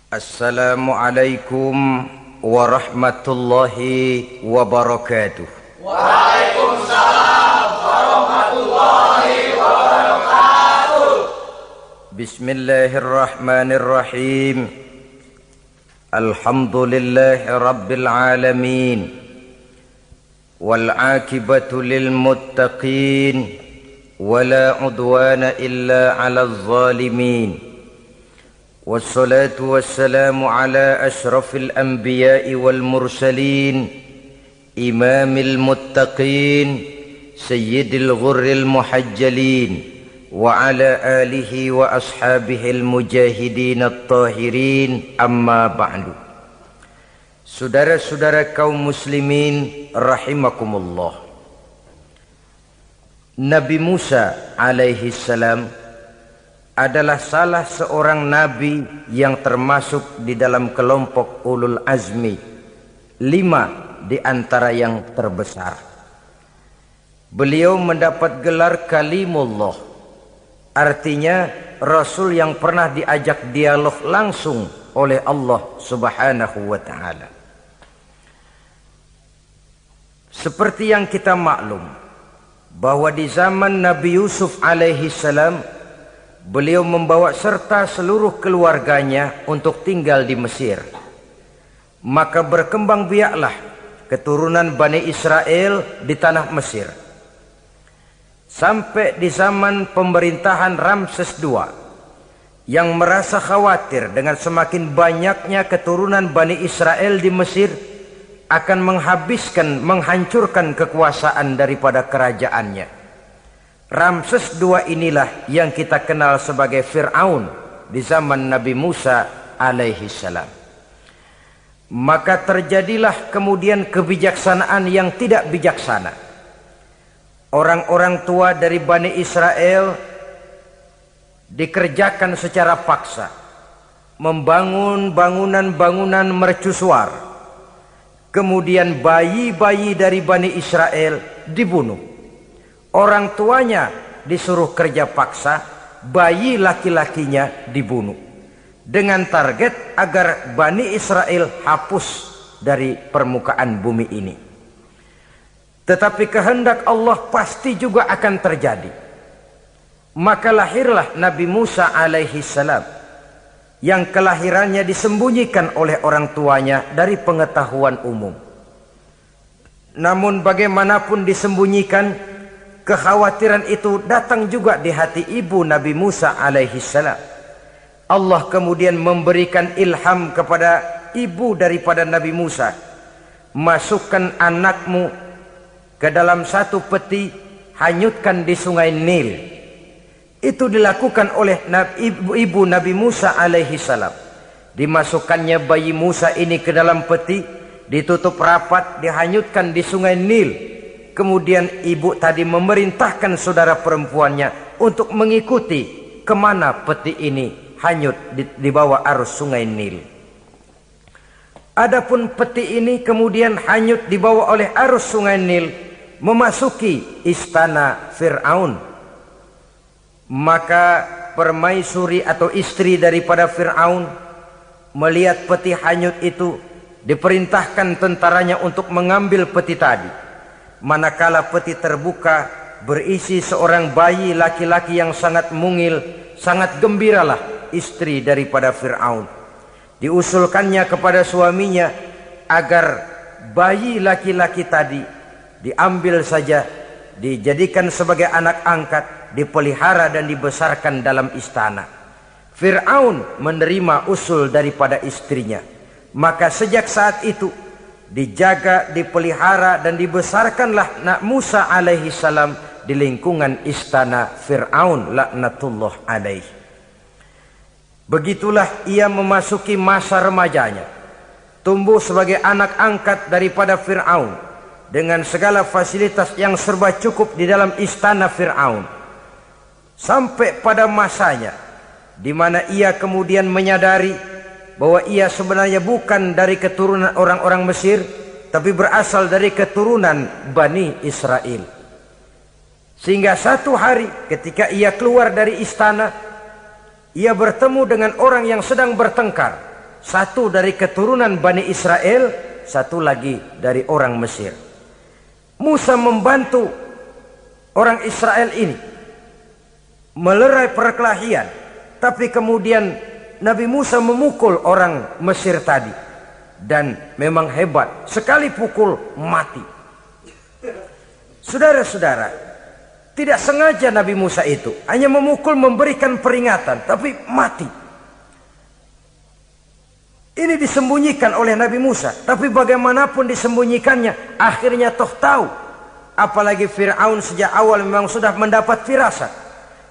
Assalamualaikum warahmatullahi wabarakatuh. Waalaikumsalam warahmatullahi wabarakatuh. Bismillahirrahmanirrahim. Alhamdulillahi rabbil alamin. Wal aqibatu lil muttaqin. Wala udwana illa 'alal zalimin. والصلاة والسلام على أشرف الأنبياء والمرسلين إمام المتقين سيد الغر المحجلين وعلى آله وأصحابه المجاهدين الطاهرين أما بعد. Saudara-saudara kaum muslimin rahimakumullah. Nabi Musa alaihi salam adalah salah seorang nabi yang termasuk di dalam kelompok ulul azmi, 5 di antara yang terbesar. Beliau mendapat gelar kalimullah, artinya rasul yang pernah diajak dialog langsung oleh Allah subhanahu wa ta'ala. Seperti yang kita maklum bahwa di zaman Nabi Yusuf alaihi salam, beliau membawa serta seluruh keluarganya untuk tinggal di Mesir. Maka berkembang biaklah keturunan Bani Israel di tanah Mesir. Sampai di zaman pemerintahan Ramses II yang merasa khawatir dengan semakin banyaknya keturunan Bani Israel di Mesir akan menghancurkan kekuasaan daripada kerajaannya. Ramses II inilah yang kita kenal sebagai Fir'aun di zaman Nabi Musa alaihi salam. Maka terjadilah kemudian kebijaksanaan yang tidak bijaksana. Orang-orang tua dari Bani Israel dikerjakan secara paksa, membangun bangunan-bangunan mercusuar. Kemudian bayi-bayi dari Bani Israel dibunuh. Orang tuanya disuruh kerja paksa, bayi laki-lakinya dibunuh. Dengan target agar Bani Israel hapus dari permukaan bumi ini. Tetapi kehendak Allah pasti juga akan terjadi. Maka lahirlah Nabi Musa alaihi salam, yang kelahirannya disembunyikan oleh orang tuanya dari pengetahuan umum. Namun bagaimanapun disembunyikan, kekhawatiran itu datang juga di hati ibu Nabi Musa alaihi salam. Allah kemudian memberikan ilham kepada ibu daripada Nabi Musa. Masukkan anakmu ke dalam satu peti, hanyutkan di sungai Nil. Itu dilakukan oleh ibu Nabi Musa alaihi salam. Dimasukkannya bayi Musa ini ke dalam peti, ditutup rapat, dihanyutkan di sungai Nil. Kemudian ibu tadi memerintahkan saudara perempuannya untuk mengikuti kemana peti ini hanyut di bawah arus sungai Nil. Adapun peti ini kemudian hanyut dibawa oleh arus sungai Nil memasuki istana Fir'aun. Maka permaisuri atau istri daripada Fir'aun melihat peti hanyut itu, diperintahkan tentaranya untuk mengambil peti tadi. Manakala peti terbuka, berisi seorang bayi laki-laki yang sangat mungil, sangat gembiralah istri daripada Fir'aun. Diusulkannya kepada suaminya agar bayi laki-laki tadi diambil saja, dijadikan sebagai anak angkat, dipelihara dan dibesarkan dalam istana. Fir'aun menerima usul daripada istrinya. Maka sejak saat itu dijaga, dipelihara dan dibesarkanlah Nabi Musa alaihi salam di lingkungan istana Fir'aun laknatullah alaihi. Begitulah ia memasuki masa remajanya, tumbuh sebagai anak angkat daripada Fir'aun dengan segala fasilitas yang serba cukup di dalam istana Fir'aun. Sampai pada masanya di mana ia kemudian menyadari bahwa ia sebenarnya bukan dari keturunan orang-orang Mesir, tapi berasal dari keturunan Bani Israel. Sehingga satu hari ketika ia keluar dari istana, ia bertemu dengan orang yang sedang bertengkar. Satu dari keturunan Bani Israel, satu lagi dari orang Mesir. Musa membantu orang Israel ini melerai perkelahian, tapi kemudian Nabi Musa memukul orang Mesir tadi, dan memang hebat, sekali pukul mati. Saudara-saudara, tidak sengaja Nabi Musa itu hanya memukul, memberikan peringatan, tapi mati. Ini disembunyikan oleh Nabi Musa, tapi bagaimanapun disembunyikannya, akhirnya toh tahu. Apalagi Fir'aun sejak awal memang sudah mendapat firasat.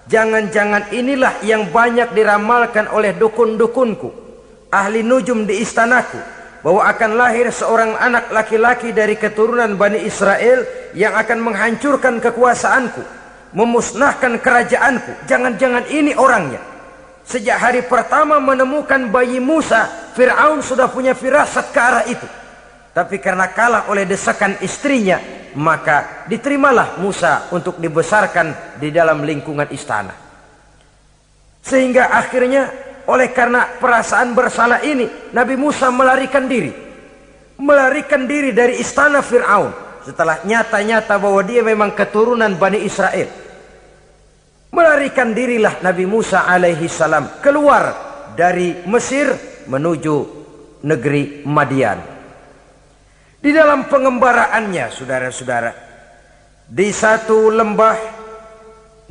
Jangan-jangan inilah yang banyak diramalkan oleh dukun-dukunku, ahli nujum di istanaku, bahwa akan lahir seorang anak laki-laki dari keturunan Bani Israel yang akan menghancurkan kekuasaanku, memusnahkan kerajaanku. Jangan-jangan ini orangnya. Sejak hari pertama menemukan bayi Musa, Fir'aun sudah punya firasat ke arah itu. Tapi karena kalah oleh desakan istrinya, maka diterimalah Musa untuk dibesarkan di dalam lingkungan istana. Sehingga akhirnya oleh karena perasaan bersalah ini, Nabi Musa melarikan diri. Melarikan diri dari istana Fir'aun setelah nyata-nyata bahwa dia memang keturunan Bani Israel. Melarikan dirilah Nabi Musa alaihi salam keluar dari Mesir menuju negeri Madian. Di dalam pengembaraannya, saudara-saudara, di satu lembah,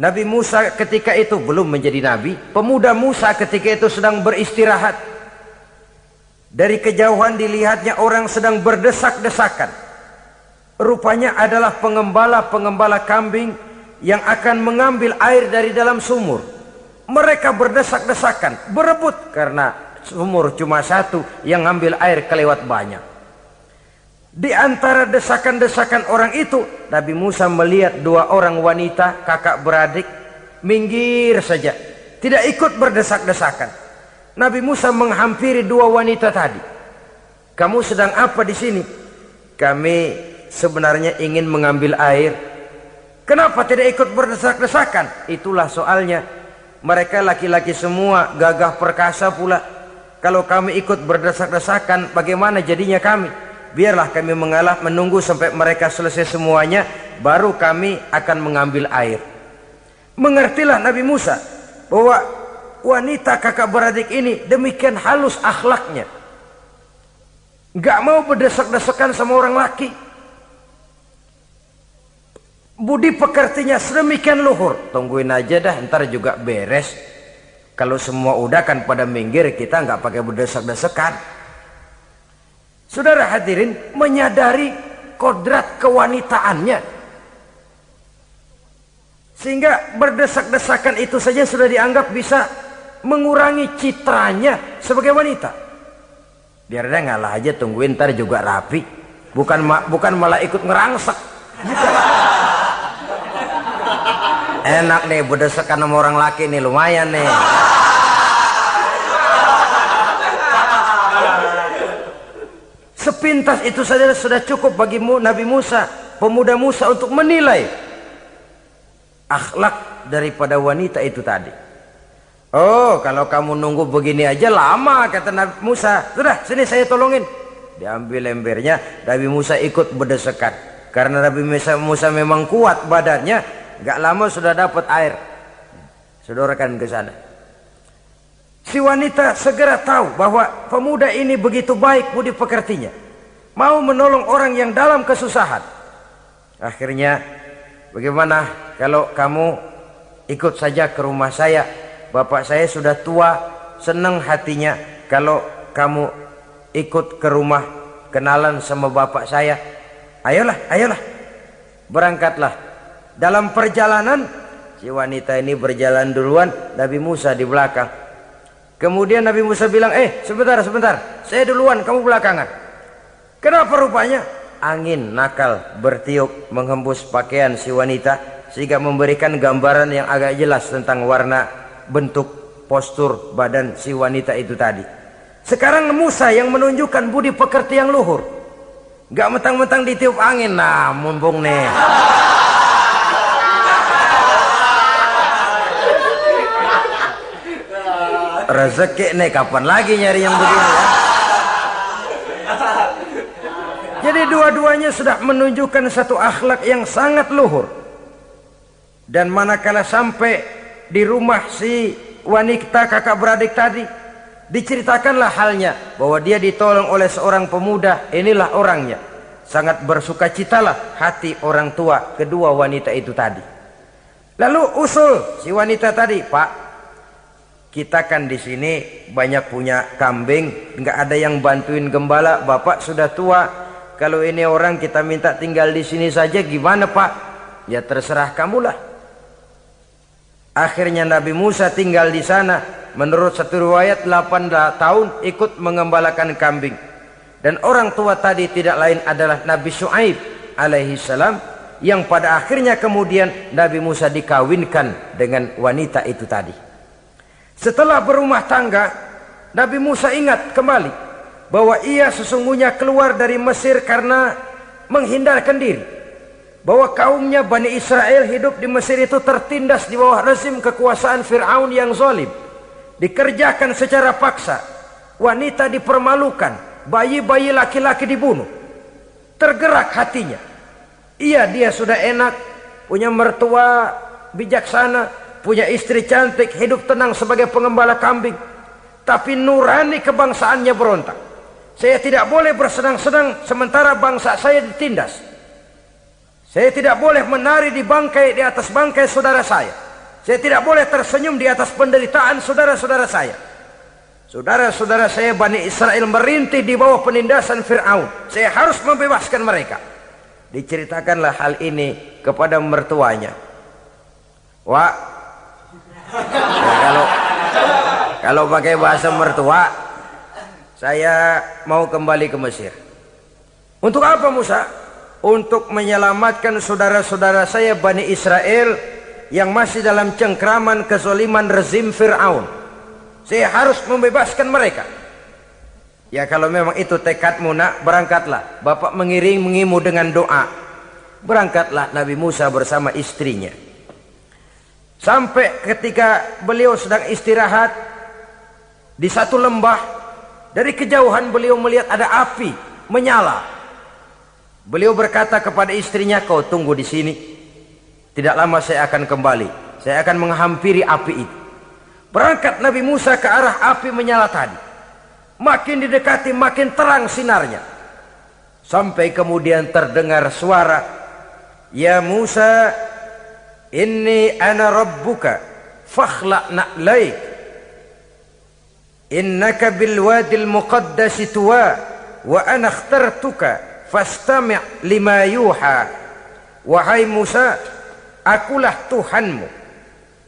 Nabi Musa ketika itu belum menjadi nabi. Pemuda Musa ketika itu sedang beristirahat. Dari kejauhan dilihatnya orang sedang berdesak-desakan. Rupanya adalah pengembala-pengembala kambing yang akan mengambil air dari dalam sumur. Mereka berdesak-desakan, berebut karena sumur cuma satu, yang ngambil air kelewat banyak. Di antara desakan-desakan orang itu, Nabi Musa melihat dua orang wanita kakak beradik minggir saja, tidak ikut berdesak-desakan. Nabi Musa menghampiri dua wanita tadi. Kamu sedang apa di sini? Kami sebenarnya ingin mengambil air. Kenapa tidak ikut berdesak-desakan? Itulah soalnya. Mereka laki-laki semua, gagah perkasa pula. Kalau kami ikut berdesak-desakan, bagaimana jadinya kami? Biarlah kami mengalah menunggu sampai mereka selesai semuanya, baru kami akan mengambil air. Mengertilah Nabi Musa bahwa wanita kakak beradik ini demikian halus akhlaknya. Gak mau berdesak-desakan sama orang laki. Budi pekertinya sedemikian luhur. Tungguin aja dah, ntar juga beres. Kalau semua udah kan pada minggir, kita nggak pakai berdesak-desakan. Saudara hadirin, menyadari kodrat kewanitaannya, sehingga berdesak-desakan itu saja sudah dianggap bisa mengurangi citranya sebagai wanita. Biar dia ngalah aja, tungguin ntar juga rapi. Bukan malah ikut ngerangsek. Enak nih berdesakan sama orang laki nih, lumayan nih. Sepintas itu saja sudah cukup bagi Nabi Musa, pemuda Musa, untuk menilai akhlak daripada wanita itu tadi. Oh, kalau kamu nunggu begini aja lama, kata Nabi Musa. Sudah, sini saya tolongin. Diambil embernya, Nabi Musa ikut berdesakan. Karena Nabi Musa memang kuat badannya, gak lama sudah dapat air. Sodorkan ke sana. Si wanita segera tahu bahwa pemuda ini begitu baik budi pekertinya, mau menolong orang yang dalam kesusahan. Akhirnya, bagaimana kalau kamu ikut saja ke rumah saya? Bapak saya sudah tua, senang hatinya kalau kamu ikut ke rumah, kenalan sama bapak saya. Ayolah, ayolah, berangkatlah. Dalam perjalanan, si wanita ini berjalan duluan, Nabi Musa di belakang. Kemudian Nabi Musa bilang, sebentar, saya duluan, kamu belakangan. Kenapa rupanya? Angin nakal bertiup menghembus pakaian si wanita, sehingga memberikan gambaran yang agak jelas tentang warna, bentuk, postur badan si wanita itu tadi. Sekarang Musa yang menunjukkan budi pekerti yang luhur. Gak mentang-mentang ditiup angin, nah mumpung nih. Rezeki nih, kapan lagi nyari yang begini ya? Jadi dua-duanya sudah menunjukkan satu akhlak yang sangat luhur. Dan manakala sampai di rumah si wanita kakak beradik tadi, diceritakanlah halnya bahwa dia ditolong oleh seorang pemuda. Inilah orangnya. Sangat bersukacitalah hati orang tua kedua wanita itu tadi. Lalu usul si wanita tadi, Pak, kita kan di sini banyak punya kambing, nggak ada yang bantuin gembala. Bapak sudah tua. Kalau ini orang kita minta tinggal di sini saja, gimana Pak? Ya terserah kamulah. Akhirnya Nabi Musa tinggal di sana. Menurut satu riwayat 8 tahun ikut mengembalakan kambing. Dan orang tua tadi tidak lain adalah Nabi Syuaib alaihi salam, yang pada akhirnya kemudian Nabi Musa dikawinkan dengan wanita itu tadi. Setelah berumah tangga, Nabi Musa ingat kembali bahwa ia sesungguhnya keluar dari Mesir karena menghindarkan diri. Bahwa kaumnya Bani Israel hidup di Mesir itu tertindas di bawah rezim kekuasaan Fir'aun yang zalim. Dikerjakan secara paksa, wanita dipermalukan, bayi-bayi laki-laki dibunuh. Tergerak hatinya. Dia sudah enak, punya mertua bijaksana, punya istri cantik, hidup tenang sebagai pengembala kambing. Tapi nurani kebangsaannya berontak. Saya tidak boleh bersenang-senang sementara bangsa saya ditindas. Saya tidak boleh menari di atas bangkai saudara saya. Saya tidak boleh tersenyum di atas penderitaan saudara-saudara saya. Saudara-saudara saya Bani Israel merintih di bawah penindasan Fir'aun. Saya harus membebaskan mereka. Diceritakanlah hal ini kepada mertuanya. Wah, ya kalau pakai bahasa mertua, saya mau kembali ke Mesir. Untuk apa Musa? Untuk menyelamatkan saudara-saudara saya Bani Israel yang masih dalam cengkraman kezaliman rezim Fir'aun. Saya harus membebaskan mereka. Ya kalau memang itu tekadmu nak, berangkatlah. Bapak mengiringimu dengan doa. Berangkatlah Nabi Musa bersama istrinya. Sampai ketika beliau sedang istirahat di satu lembah, dari kejauhan beliau melihat ada api menyala. Beliau berkata kepada istrinya, kau tunggu di sini. Tidak lama saya akan kembali. Saya akan menghampiri api itu. Berangkat Nabi Musa ke arah api menyala tadi. Makin didekati makin terang sinarnya. Sampai kemudian terdengar suara, ya Musa, inni ana rabbuka fakhla' na'laik. Innaka bil wadil muqaddasi tuwa wa ana akhtartuka fastami' lima yuha. Wahai Musa, akulah Tuhanmu,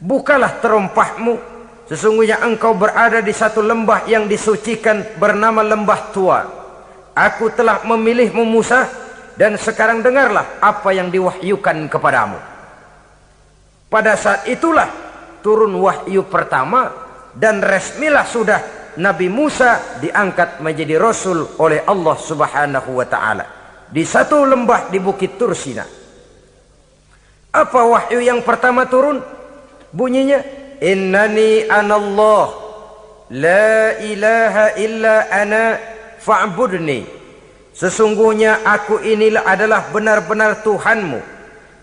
bukalah terompahmu. Sesungguhnya engkau berada di satu lembah yang disucikan bernama lembah tua. Aku telah memilihmu Musa, dan sekarang dengarlah apa yang diwahyukan kepadamu. Pada saat itulah turun wahyu pertama, dan resmilah sudah Nabi Musa diangkat menjadi Rasul oleh Allah Subhanahu wa ta'ala di satu lembah di Bukit Tursina. Apa wahyu yang pertama turun? Bunyinya, innani anallah la ilaha illa ana fa'budni. Sesungguhnya aku inilah adalah benar-benar Tuhanmu,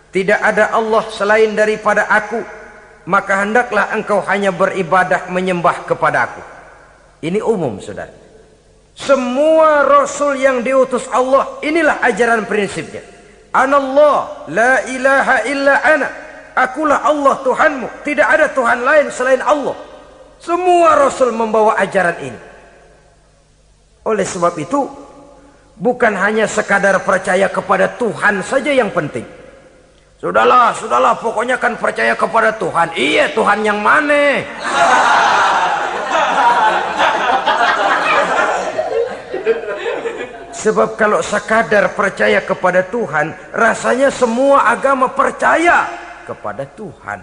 tidak ada Allah selain daripada aku, maka hendaklah engkau hanya beribadah menyembah kepada aku. Ini umum saudara. Semua Rasul yang diutus Allah, inilah ajaran prinsipnya. Anallah la ilaha illa ana. Akulah Allah Tuhanmu, tidak ada Tuhan lain selain Allah. Semua Rasul membawa ajaran ini. Oleh sebab itu, bukan hanya sekadar percaya kepada Tuhan saja yang penting. Sudahlah, pokoknya kan percaya kepada Tuhan. Iya, Tuhan yang mana? Sebab kalau sekadar percaya kepada Tuhan, rasanya semua agama percaya kepada Tuhan.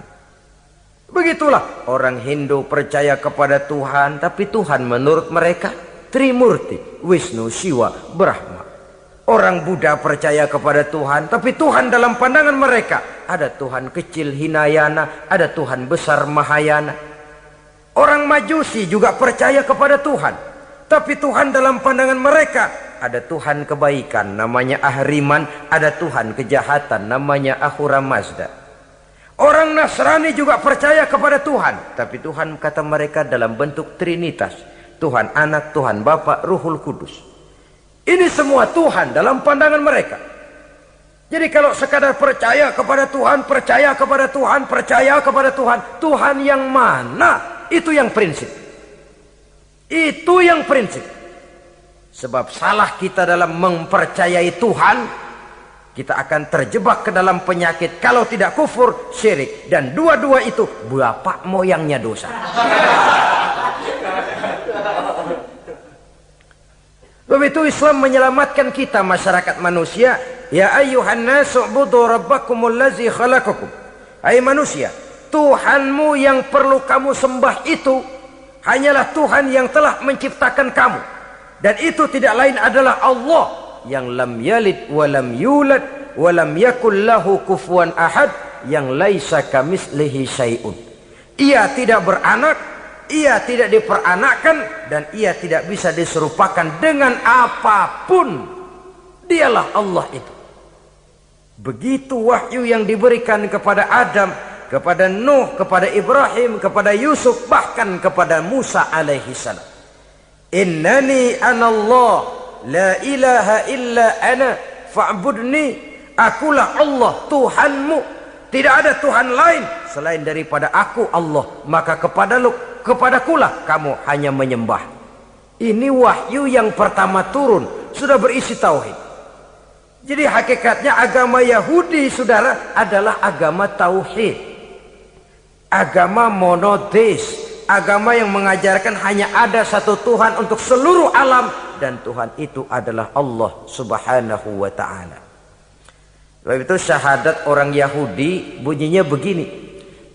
Begitulah orang Hindu percaya kepada Tuhan, tapi Tuhan menurut mereka Trimurti, Wisnu, Siwa, Brahma. Orang Buddha percaya kepada Tuhan, tapi Tuhan dalam pandangan mereka ada Tuhan kecil Hinayana, ada Tuhan besar Mahayana. Orang Majusi juga percaya kepada Tuhan, tapi Tuhan dalam pandangan mereka ada Tuhan kebaikan namanya Ahriman, ada Tuhan kejahatan namanya Ahura Mazda. Orang Nasrani juga percaya kepada Tuhan, tapi Tuhan kata mereka dalam bentuk Trinitas. Tuhan Anak, Tuhan Bapa, Ruhul Kudus. Ini semua Tuhan dalam pandangan mereka. Jadi kalau sekadar percaya kepada Tuhan, percaya kepada Tuhan, percaya kepada Tuhan, Tuhan yang mana? Itu yang prinsip. Itu yang prinsip. Sebab salah kita dalam mempercayai Tuhan, kita akan terjebak ke dalam penyakit. Kalau tidak kufur, syirik. Dan dua-dua itu bapak moyangnya dosa. Sebab itu Islam menyelamatkan kita masyarakat manusia. Ya ayyuhan nasu ubudu rabbakumul ladzi khalaqakum. Hai manusia, Tuhanmu yang perlu kamu sembah itu hanyalah Tuhan yang telah menciptakan kamu. Dan itu tidak lain adalah Allah yang lam yalid wa lam yulad wa lam yakul lahu kufuwan ahad, yang laisa kamislihi syai'un. Ia tidak beranak, ia tidak diperanakkan, dan ia tidak bisa diserupakan dengan apapun. Dialah Allah itu. Begitu wahyu yang diberikan kepada Adam, kepada Nuh, kepada Ibrahim, kepada Yusuf, bahkan kepada Musa alaihi salam. Innani anallah la ilaha illa ana fa'budni. Akulah Allah Tuhanmu, tidak ada Tuhan lain selain daripada aku Allah, maka kepadakulah kamu hanya menyembah. Ini wahyu yang pertama turun, sudah berisi tauhid. Jadi hakikatnya agama Yahudi, saudara, adalah agama tauhid, agama monoteis, agama yang mengajarkan hanya ada satu Tuhan untuk seluruh alam, dan Tuhan itu adalah Allah subhanahu wa ta'ala. Sebab itu syahadat orang Yahudi bunyinya begini: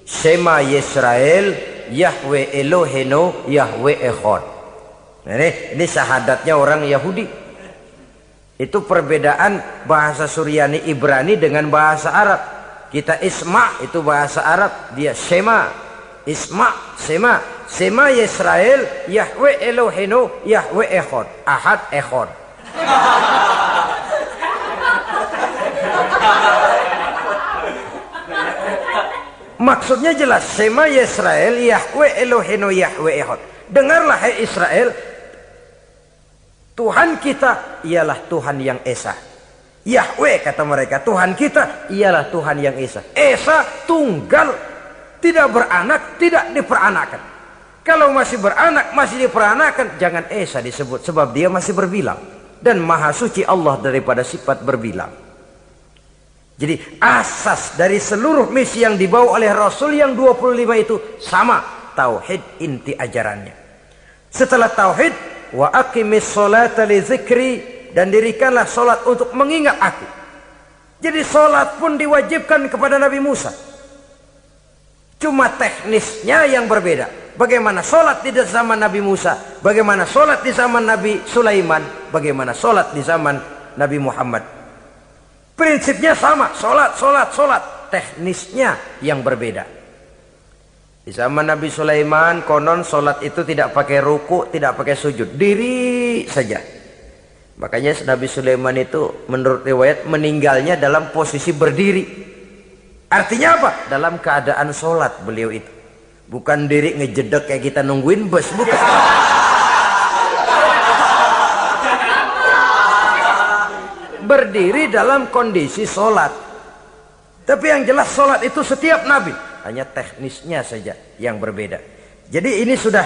Shema Yisrael Yahweh Elohenu Yahweh Echad. Ini syahadatnya orang Yahudi. Itu perbedaan bahasa Suryani Ibrani dengan bahasa Arab. Kita Isma itu bahasa Arab, dia Shema. Isma, Shema. Shema Yisrael Yahweh Elohenu Yahweh Echad. Ahad Echad. Maksudnya jelas. Shema Yisrael Yahweh Elohenu Yahweh Echad. Dengarlah hai Israel, Tuhan kita ialah Tuhan yang Esa. Yahweh kata mereka, Tuhan kita ialah Tuhan yang Esa. Esa tunggal, tidak beranak, tidak diperanakan. Kalau masih beranak, masih diperanakan, jangan Esa disebut, sebab dia masih berbilang. Dan maha suci Allah daripada sifat berbilang. Jadi asas dari seluruh misi yang dibawa oleh Rasul yang 25 itu sama, tauhid inti ajarannya. Setelah tauhid, wa aqimis sholata li zikri, dan dirikanlah solat untuk mengingat aku. Jadi solat pun diwajibkan kepada Nabi Musa. Cuma teknisnya yang berbeda. Bagaimana solat di zaman Nabi Musa, bagaimana solat di zaman Nabi Sulaiman, bagaimana solat di zaman Nabi Muhammad. Prinsipnya sama, solat. Teknisnya yang berbeda. Di zaman Nabi Sulaiman konon solat itu tidak pakai ruku, tidak pakai sujud, diri saja. Makanya Nabi Sulaiman itu menurut riwayat meninggalnya dalam posisi berdiri. Artinya apa? Dalam keadaan solat beliau itu. Bukan diri ngejedek kayak kita nungguin bus, bukan. Berdiri dalam kondisi solat. Tapi yang jelas solat itu setiap Nabi. Hanya teknisnya saja yang berbeda. Jadi ini sudah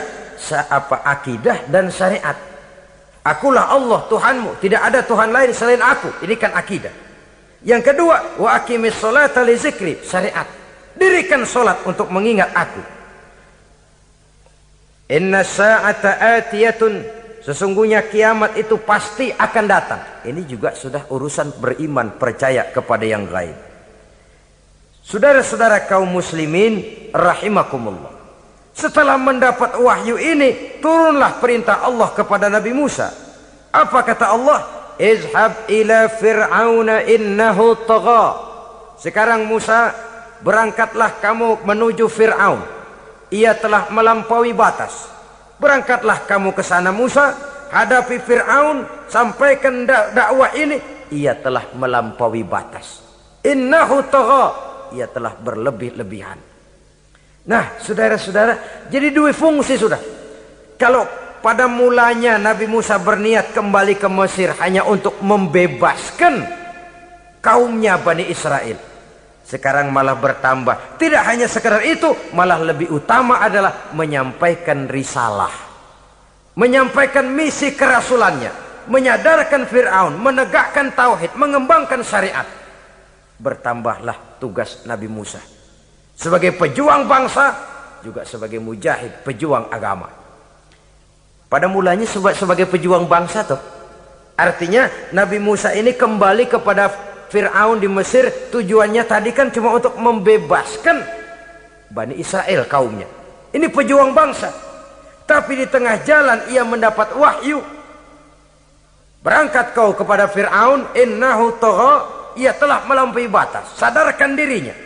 akidah dan syariat. Akulah Allah Tuhanmu, tidak ada Tuhan lain selain aku. Ini kan akidah. Yang kedua, wa aqimis sholata li zikri, syariat. Dirikan solat untuk mengingat aku. Inna sa'ata atiyatun, sesungguhnya kiamat itu pasti akan datang. Ini juga sudah urusan beriman, percaya kepada yang gaib. Saudara-saudara kaum muslimin rahimakumullah. Setelah mendapat wahyu ini, turunlah perintah Allah kepada Nabi Musa. Apa kata Allah? Izhab ila fir'auna innahu tagha. Sekarang Musa, berangkatlah kamu menuju Fir'aun. Ia telah melampaui batas. Berangkatlah kamu ke sana Musa, hadapi Fir'aun, sampaikan dakwah ini, ia telah melampaui batas. Innahu tagha, ia telah berlebih-lebihan. Nah, saudara-saudara, jadi dua fungsi sudah. Kalau pada mulanya Nabi Musa berniat kembali ke Mesir hanya untuk membebaskan kaumnya Bani Israel, sekarang malah bertambah. Tidak hanya sekedar itu, malah lebih utama adalah menyampaikan risalah, menyampaikan misi kerasulannya, menyadarkan Fir'aun, menegakkan tauhid, mengembangkan syariat. Bertambahlah tugas Nabi Musa sebagai pejuang bangsa, juga sebagai mujahid, pejuang agama. Pada mulanya sebagai pejuang bangsa tuh, artinya Nabi Musa ini kembali kepada Fir'aun di Mesir, tujuannya tadi kan cuma untuk membebaskan Bani Israel kaumnya. Ini pejuang bangsa. Tapi di tengah jalan ia mendapat wahyu. Berangkat kau kepada Fir'aun, innahu tagha, ia telah melampaui batas. Sadarkan dirinya,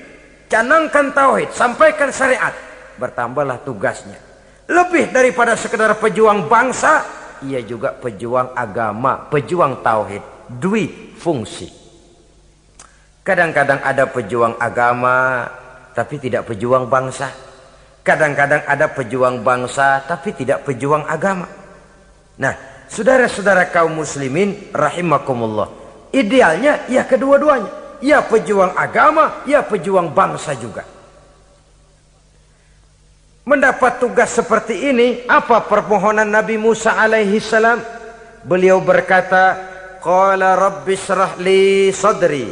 canangkan tauhid, sampaikan syariat. Bertambahlah tugasnya. Lebih daripada sekedar pejuang bangsa, ia juga pejuang agama, pejuang tauhid. Dwi fungsi. Kadang-kadang ada pejuang agama tapi tidak pejuang bangsa. Kadang-kadang ada pejuang bangsa tapi tidak pejuang agama. Nah, saudara-saudara kaum muslimin rahimakumullah, idealnya ya kedua-duanya. Ya pejuang agama, ya pejuang bangsa juga. Mendapat tugas seperti ini, apa permohonan Nabi Musa alaihi salam? Beliau berkata, qala rabbi shrah li sadri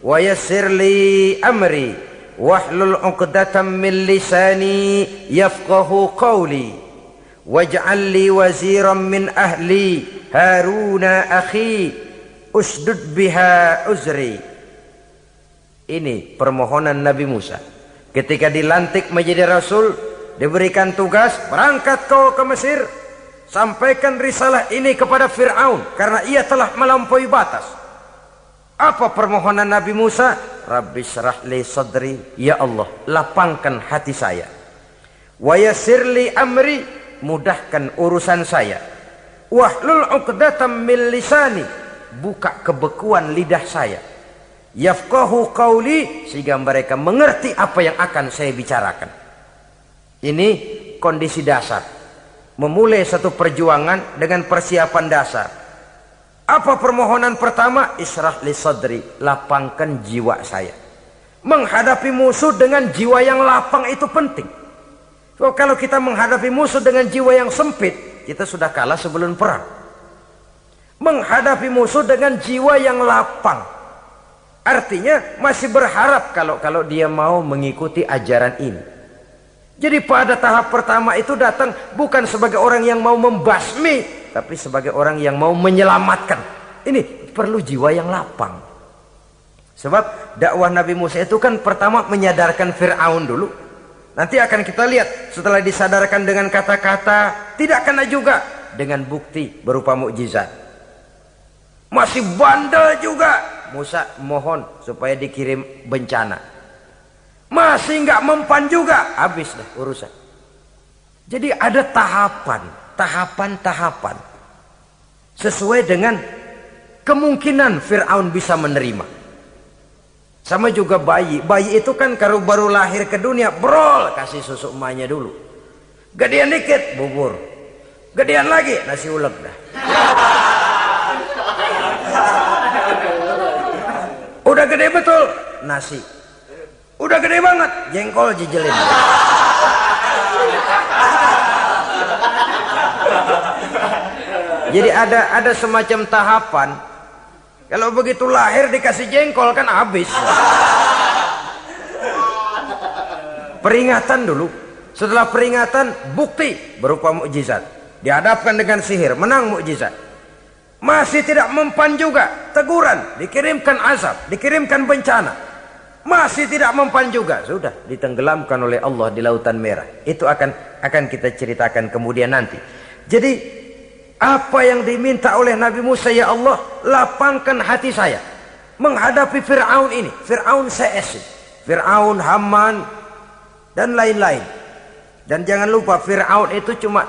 wa yassir li amri wahlul 'uqdatam min lisani yafqahu qawli waj'al li waziran min ahli Haruna akhi usdud biha uzri. Ini permohonan Nabi Musa ketika dilantik menjadi rasul. Diberikan tugas, berangkat kau ke Mesir, sampaikan risalah ini kepada Fir'aun karena ia telah melampaui batas. Apa permohonan Nabi Musa? Rabbi syrah li sadri, ya Allah, lapangkan hati saya. Wa yassir li amri, mudahkan urusan saya. Wahlul 'uqdatam min lisani, buka kebekuan lidah saya. Yafqahu qawli, sehingga mereka mengerti apa yang akan saya bicarakan. Ini kondisi dasar. Memulai satu perjuangan dengan persiapan dasar. Apa permohonan pertama? Isyrah li sadri, lapangkan jiwa saya. Menghadapi musuh dengan jiwa yang lapang itu penting. So, kalau kita menghadapi musuh dengan jiwa yang sempit, kita sudah kalah sebelum perang. Menghadapi musuh dengan jiwa yang lapang, artinya masih berharap kalau dia mau mengikuti ajaran ini. Jadi pada tahap pertama itu datang bukan sebagai orang yang mau membasmi, tapi sebagai orang yang mau menyelamatkan. Ini perlu jiwa yang lapang. Sebab dakwah Nabi Musa itu kan pertama menyadarkan Fir'aun dulu. Nanti akan kita lihat setelah disadarkan dengan kata-kata, tidak kena juga dengan bukti berupa mukjizat. Masih bandel juga. Musa mohon supaya dikirim bencana. Masih nggak mempan juga, habis dah urusan. Jadi ada tahapan sesuai dengan kemungkinan Fir'aun bisa menerima. Sama juga bayi itu kan kalau baru lahir ke dunia, brol, kasih susu emaknya dulu. Gedean dikit, bubur. Gedean lagi, nasi ulek dah. Udah gede betul, nasi. Udah gede banget, jengkol jijelin. Jadi ada semacam tahapan. Kalau begitu lahir dikasih jengkol kan habis. Peringatan dulu. Setelah peringatan, bukti berupa mukjizat. Dihadapkan dengan sihir, menang mukjizat. Masih tidak mempan juga, teguran, dikirimkan azab, dikirimkan bencana. Masih tidak mempan juga, sudah ditenggelamkan oleh Allah di Lautan Merah. Itu akan kita ceritakan kemudian nanti. Jadi apa yang diminta oleh Nabi Musa, ya Allah, lapangkan hati saya menghadapi Fir'aun ini. Fir'aun CS, Fir'aun, Haman dan lain-lain. Dan jangan lupa Fir'aun itu cuma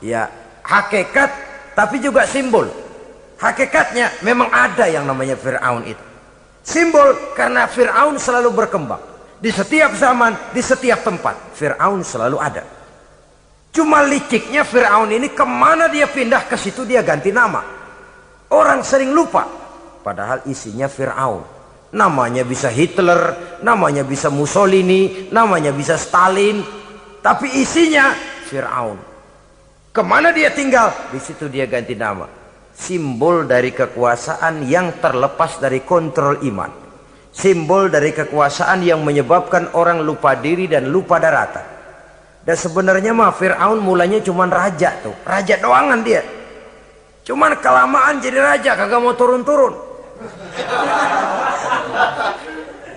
ya hakikat tapi juga simbol. Hakikatnya memang ada yang namanya Fir'aun itu. Simbol karena Fir'aun selalu berkembang. Di setiap zaman, di setiap tempat, Fir'aun selalu ada. Cuma liciknya Fir'aun ini kemana dia pindah, ke situ dia ganti nama. Orang sering lupa, padahal isinya Fir'aun. Namanya bisa Hitler, namanya bisa Mussolini, namanya bisa Stalin, tapi isinya Fir'aun. Kemana dia tinggal, di situ dia ganti nama. Simbol dari kekuasaan yang terlepas dari kontrol iman. Simbol dari kekuasaan yang menyebabkan orang lupa diri dan lupa daratan. Dan sebenarnya mah Fir'aun mulanya cuman raja tuh, raja doangan dia. Cuman kelamaan jadi raja, kagak mau turun-turun.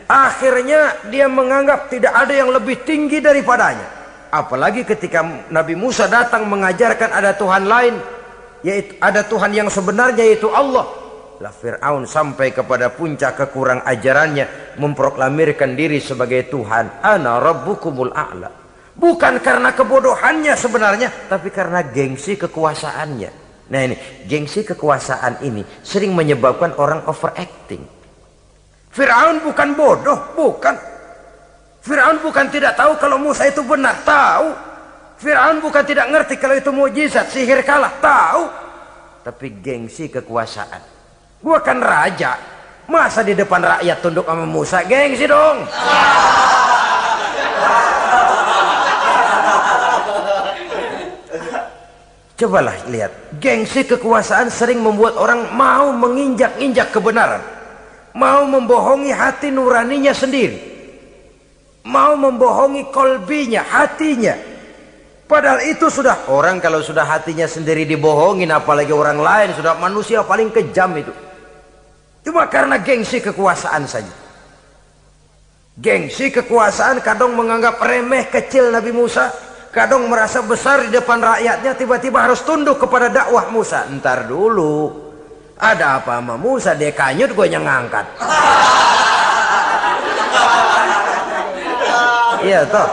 Akhirnya dia menganggap tidak ada yang lebih tinggi daripadanya. Apalagi ketika Nabi Musa datang mengajarkan ada Tuhan lain, yaitu ada Tuhan yang sebenarnya, yaitu Allah. Lah Fir'aun sampai kepada puncak kekurang ajarannya, memproklamirkan diri sebagai Tuhan. Ana rabbukumul a'la. Bukan karena kebodohannya sebenarnya, tapi karena gengsi kekuasaannya. Nah ini, gengsi kekuasaan ini sering menyebabkan orang overacting. Fir'aun bukan bodoh, bukan. Fir'aun bukan tidak tahu kalau Musa itu benar, tahu. Fir'aun bukan tidak ngerti kalau itu mukjizat, sihir kalah, tahu. Tapi gengsi kekuasaan. Gua kan raja, masa di depan rakyat tunduk sama Musa? Gengsi dong. Cobalah lihat, gengsi kekuasaan sering membuat orang mau menginjak-injak kebenaran, mau membohongi hati nuraninya sendiri, mau membohongi kolbinya, hatinya. Padahal itu sudah, orang kalau sudah hatinya sendiri dibohongin, apalagi orang lain, sudah manusia paling kejam itu. Cuma karena gengsi kekuasaan saja. Gengsi kekuasaan kadang menganggap remeh kecil Nabi Musa, kadang merasa besar di depan rakyatnya, tiba-tiba harus tunduk kepada dakwah Musa. Ntar dulu, ada apa sama Musa? Dia kanyut, gue yang ngangkat. Iya toh,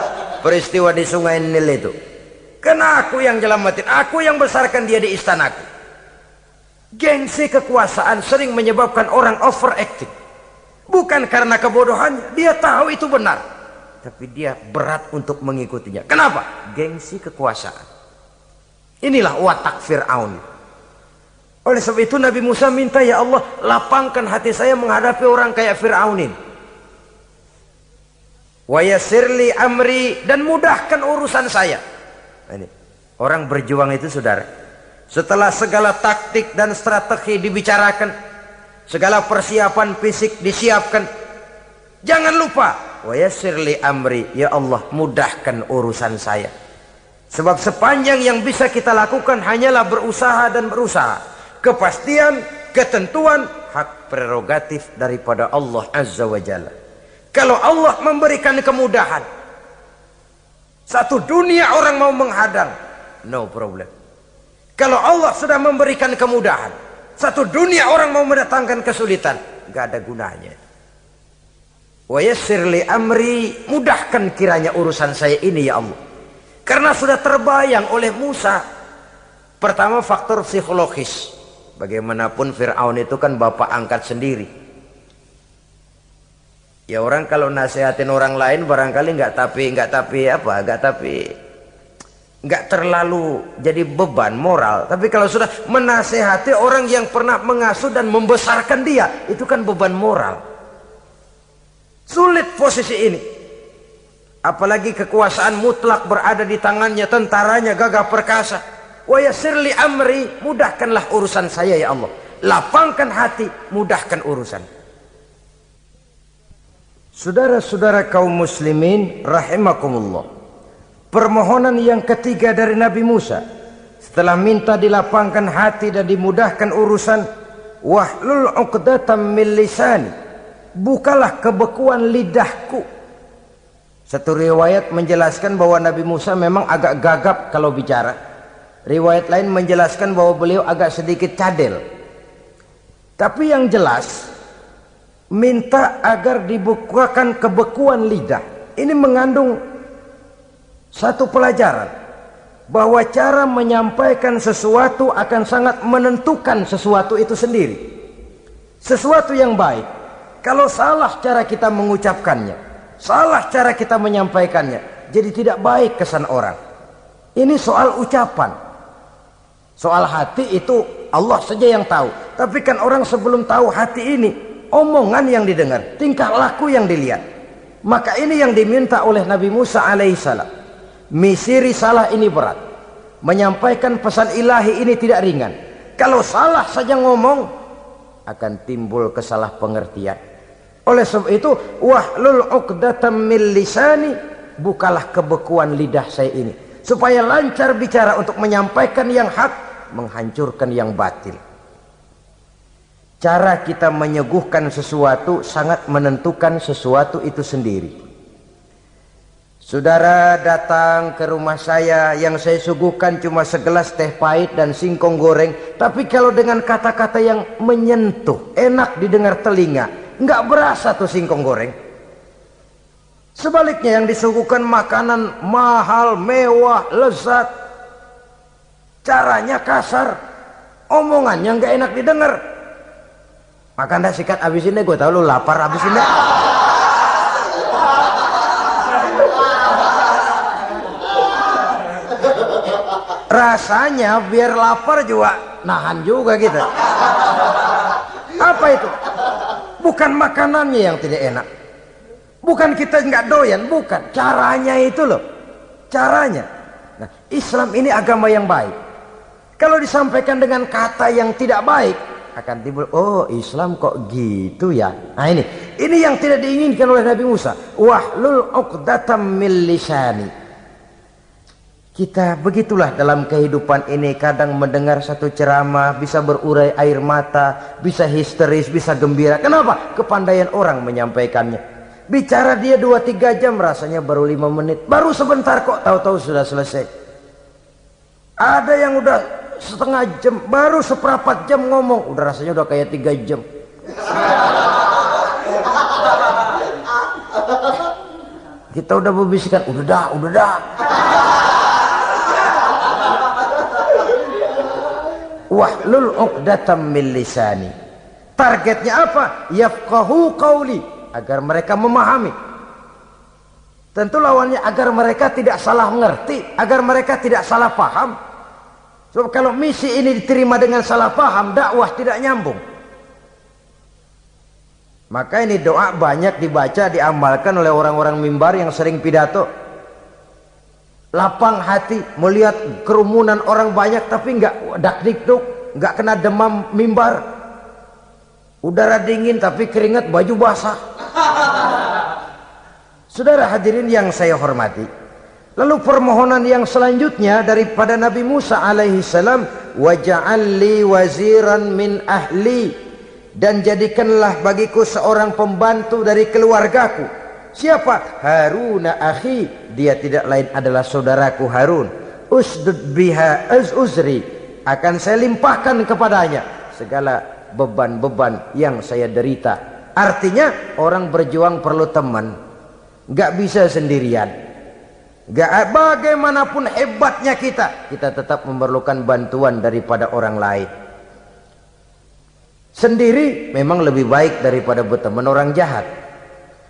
peristiwa di Sungai Nil itu. Karena aku yang nyelamatin, aku yang besarkan dia di istanaku. Gengsi kekuasaan sering menyebabkan orang overacting. Bukan karena kebodohannya, dia tahu itu benar, tapi dia berat untuk mengikutinya. Kenapa? Gengsi kekuasaan. Inilah watak Fir'aun. Oleh sebab itu Nabi Musa minta, ya Allah, lapangkan hati saya menghadapi orang kayak Fir'aun ini. Wa yassirli amri, dan mudahkan urusan saya. Ini orang berjuang itu, saudara, setelah segala taktik dan strategi dibicarakan, segala persiapan fisik disiapkan, jangan lupa wa yassirli amri, ya Allah, mudahkan urusan saya. Sebab sepanjang yang bisa kita lakukan hanyalah berusaha dan berusaha. Kepastian, ketentuan, hak prerogatif daripada Allah Azza wa Jalla. Kalau Allah memberikan kemudahan, satu dunia orang mau menghadang, no problem. Kalau Allah sudah memberikan kemudahan, satu dunia orang mau mendatangkan kesulitan, gak ada gunanya. Wa yassirli amri, mudahkan kiranya urusan saya ini ya Allah. Karena sudah terbayang oleh Musa. Pertama, faktor psikologis. Bagaimanapun Fir'aun itu kan bapak angkat sendiri. Ya orang kalau nasihatin orang lain barangkali nggak terlalu jadi beban moral. Tapi kalau sudah menasehati orang yang pernah mengasuh dan membesarkan dia, itu kan beban moral. Sulit posisi ini. Apalagi kekuasaan mutlak berada di tangannya, tentaranya gagah perkasa. Wa yassirli amri, mudahkanlah urusan saya ya Allah. Lapangkan hati, mudahkan urusan. Saudara-saudara kaum muslimin rahimakumullah. Permohonan yang ketiga dari Nabi Musa, setelah minta dilapangkan hati dan dimudahkan urusan, wahlul 'uqdatam min lisani, bukalah kebekuan lidahku. Satu riwayat menjelaskan bahwa Nabi Musa memang agak gagap kalau bicara. Riwayat lain menjelaskan bahwa beliau agak sedikit cadel. Tapi yang jelas, minta agar dibukakan kebekuan lidah. Ini mengandung satu pelajaran. bahwa cara menyampaikan sesuatu akan sangat menentukan sesuatu itu sendiri. Sesuatu yang baik, kalau salah cara kita mengucapkannya, salah cara kita menyampaikannya, jadi tidak baik kesan orang. Ini soal ucapan. Soal hati itu Allah saja yang tahu. Tapi kan orang sebelum tahu hati ini, omongan yang didengar, tingkah laku yang dilihat. Maka ini yang diminta oleh Nabi Musa alaihissalam. Misi risalah ini berat. Menyampaikan pesan ilahi ini tidak ringan. Kalau salah saja ngomong, akan timbul kesalah pengertian. Oleh sebab itu, wahlul 'uqdatam min lisani, bukalah kebekuan lidah saya ini, supaya lancar bicara untuk menyampaikan yang hak, menghancurkan yang batil. Cara kita menyuguhkan sesuatu sangat menentukan sesuatu itu sendiri. Saudara datang ke rumah saya, yang saya suguhkan cuma segelas teh pahit dan singkong goreng, tapi kalau dengan kata-kata yang menyentuh, enak didengar telinga, nggak berasa tuh singkong goreng. Sebaliknya yang disuguhkan makanan mahal, mewah, lezat, caranya kasar, omongannya nggak enak didengar. Makan dah sikat abisin deh, gue tau lu lapar, abisin deh. Rasanya biar lapar juga nahan juga gitu. Apa itu? Bukan makanannya yang tidak enak, bukan kita nggak doyan, bukan, caranya itu loh, caranya. Nah, Islam ini agama yang baik. Kalau disampaikan dengan kata yang tidak baik, akan timbul, oh Islam kok gitu ya. Nah ini yang tidak diinginkan oleh Nabi Musa. Wahlul 'uqdatam min lisani. Kita begitulah dalam kehidupan ini, kadang mendengar satu ceramah bisa berurai air mata, bisa histeris, bisa gembira. Kenapa? Kepandaian orang menyampaikannya. Bicara dia 2-3 jam, rasanya baru 5 menit, baru sebentar kok, tahu-tahu sudah selesai. Ada yang udah setengah jam, baru seperempat jam ngomong, udah rasanya udah kayak 3 jam. Kita udah berbisikkan, udah dah. Wahlul 'uqdatam min lisani. Targetnya apa? Yafqahu qauli, agar mereka memahami. Tentu lawannya agar mereka tidak salah mengerti, agar mereka tidak salah paham. Sebab kalau misi ini diterima dengan salah paham, dakwah tidak nyambung. Maka ini doa banyak dibaca, diamalkan oleh orang-orang mimbar yang sering pidato. Lapang hati melihat kerumunan orang banyak, tapi nggak dak-dikduk, nggak kena demam mimbar. Udara dingin tapi keringat, baju basah. Saudara hadirin yang saya hormati, lalu permohonan yang selanjutnya daripada Nabi Musa alaihissalam, waj'al li waziran min ahli, dan jadikanlah bagiku seorang pembantu dari keluargaku. Siapa? Haruna akhi, dia tidak lain adalah saudaraku Harun. Usdud biha uzri, akan saya limpahkan kepadanya segala beban-beban yang saya derita. Artinya orang berjuang perlu teman, nggak bisa sendirian. Nggak, bagaimanapun hebatnya kita tetap memerlukan bantuan daripada orang lain. Sendiri memang lebih baik daripada berteman orang jahat.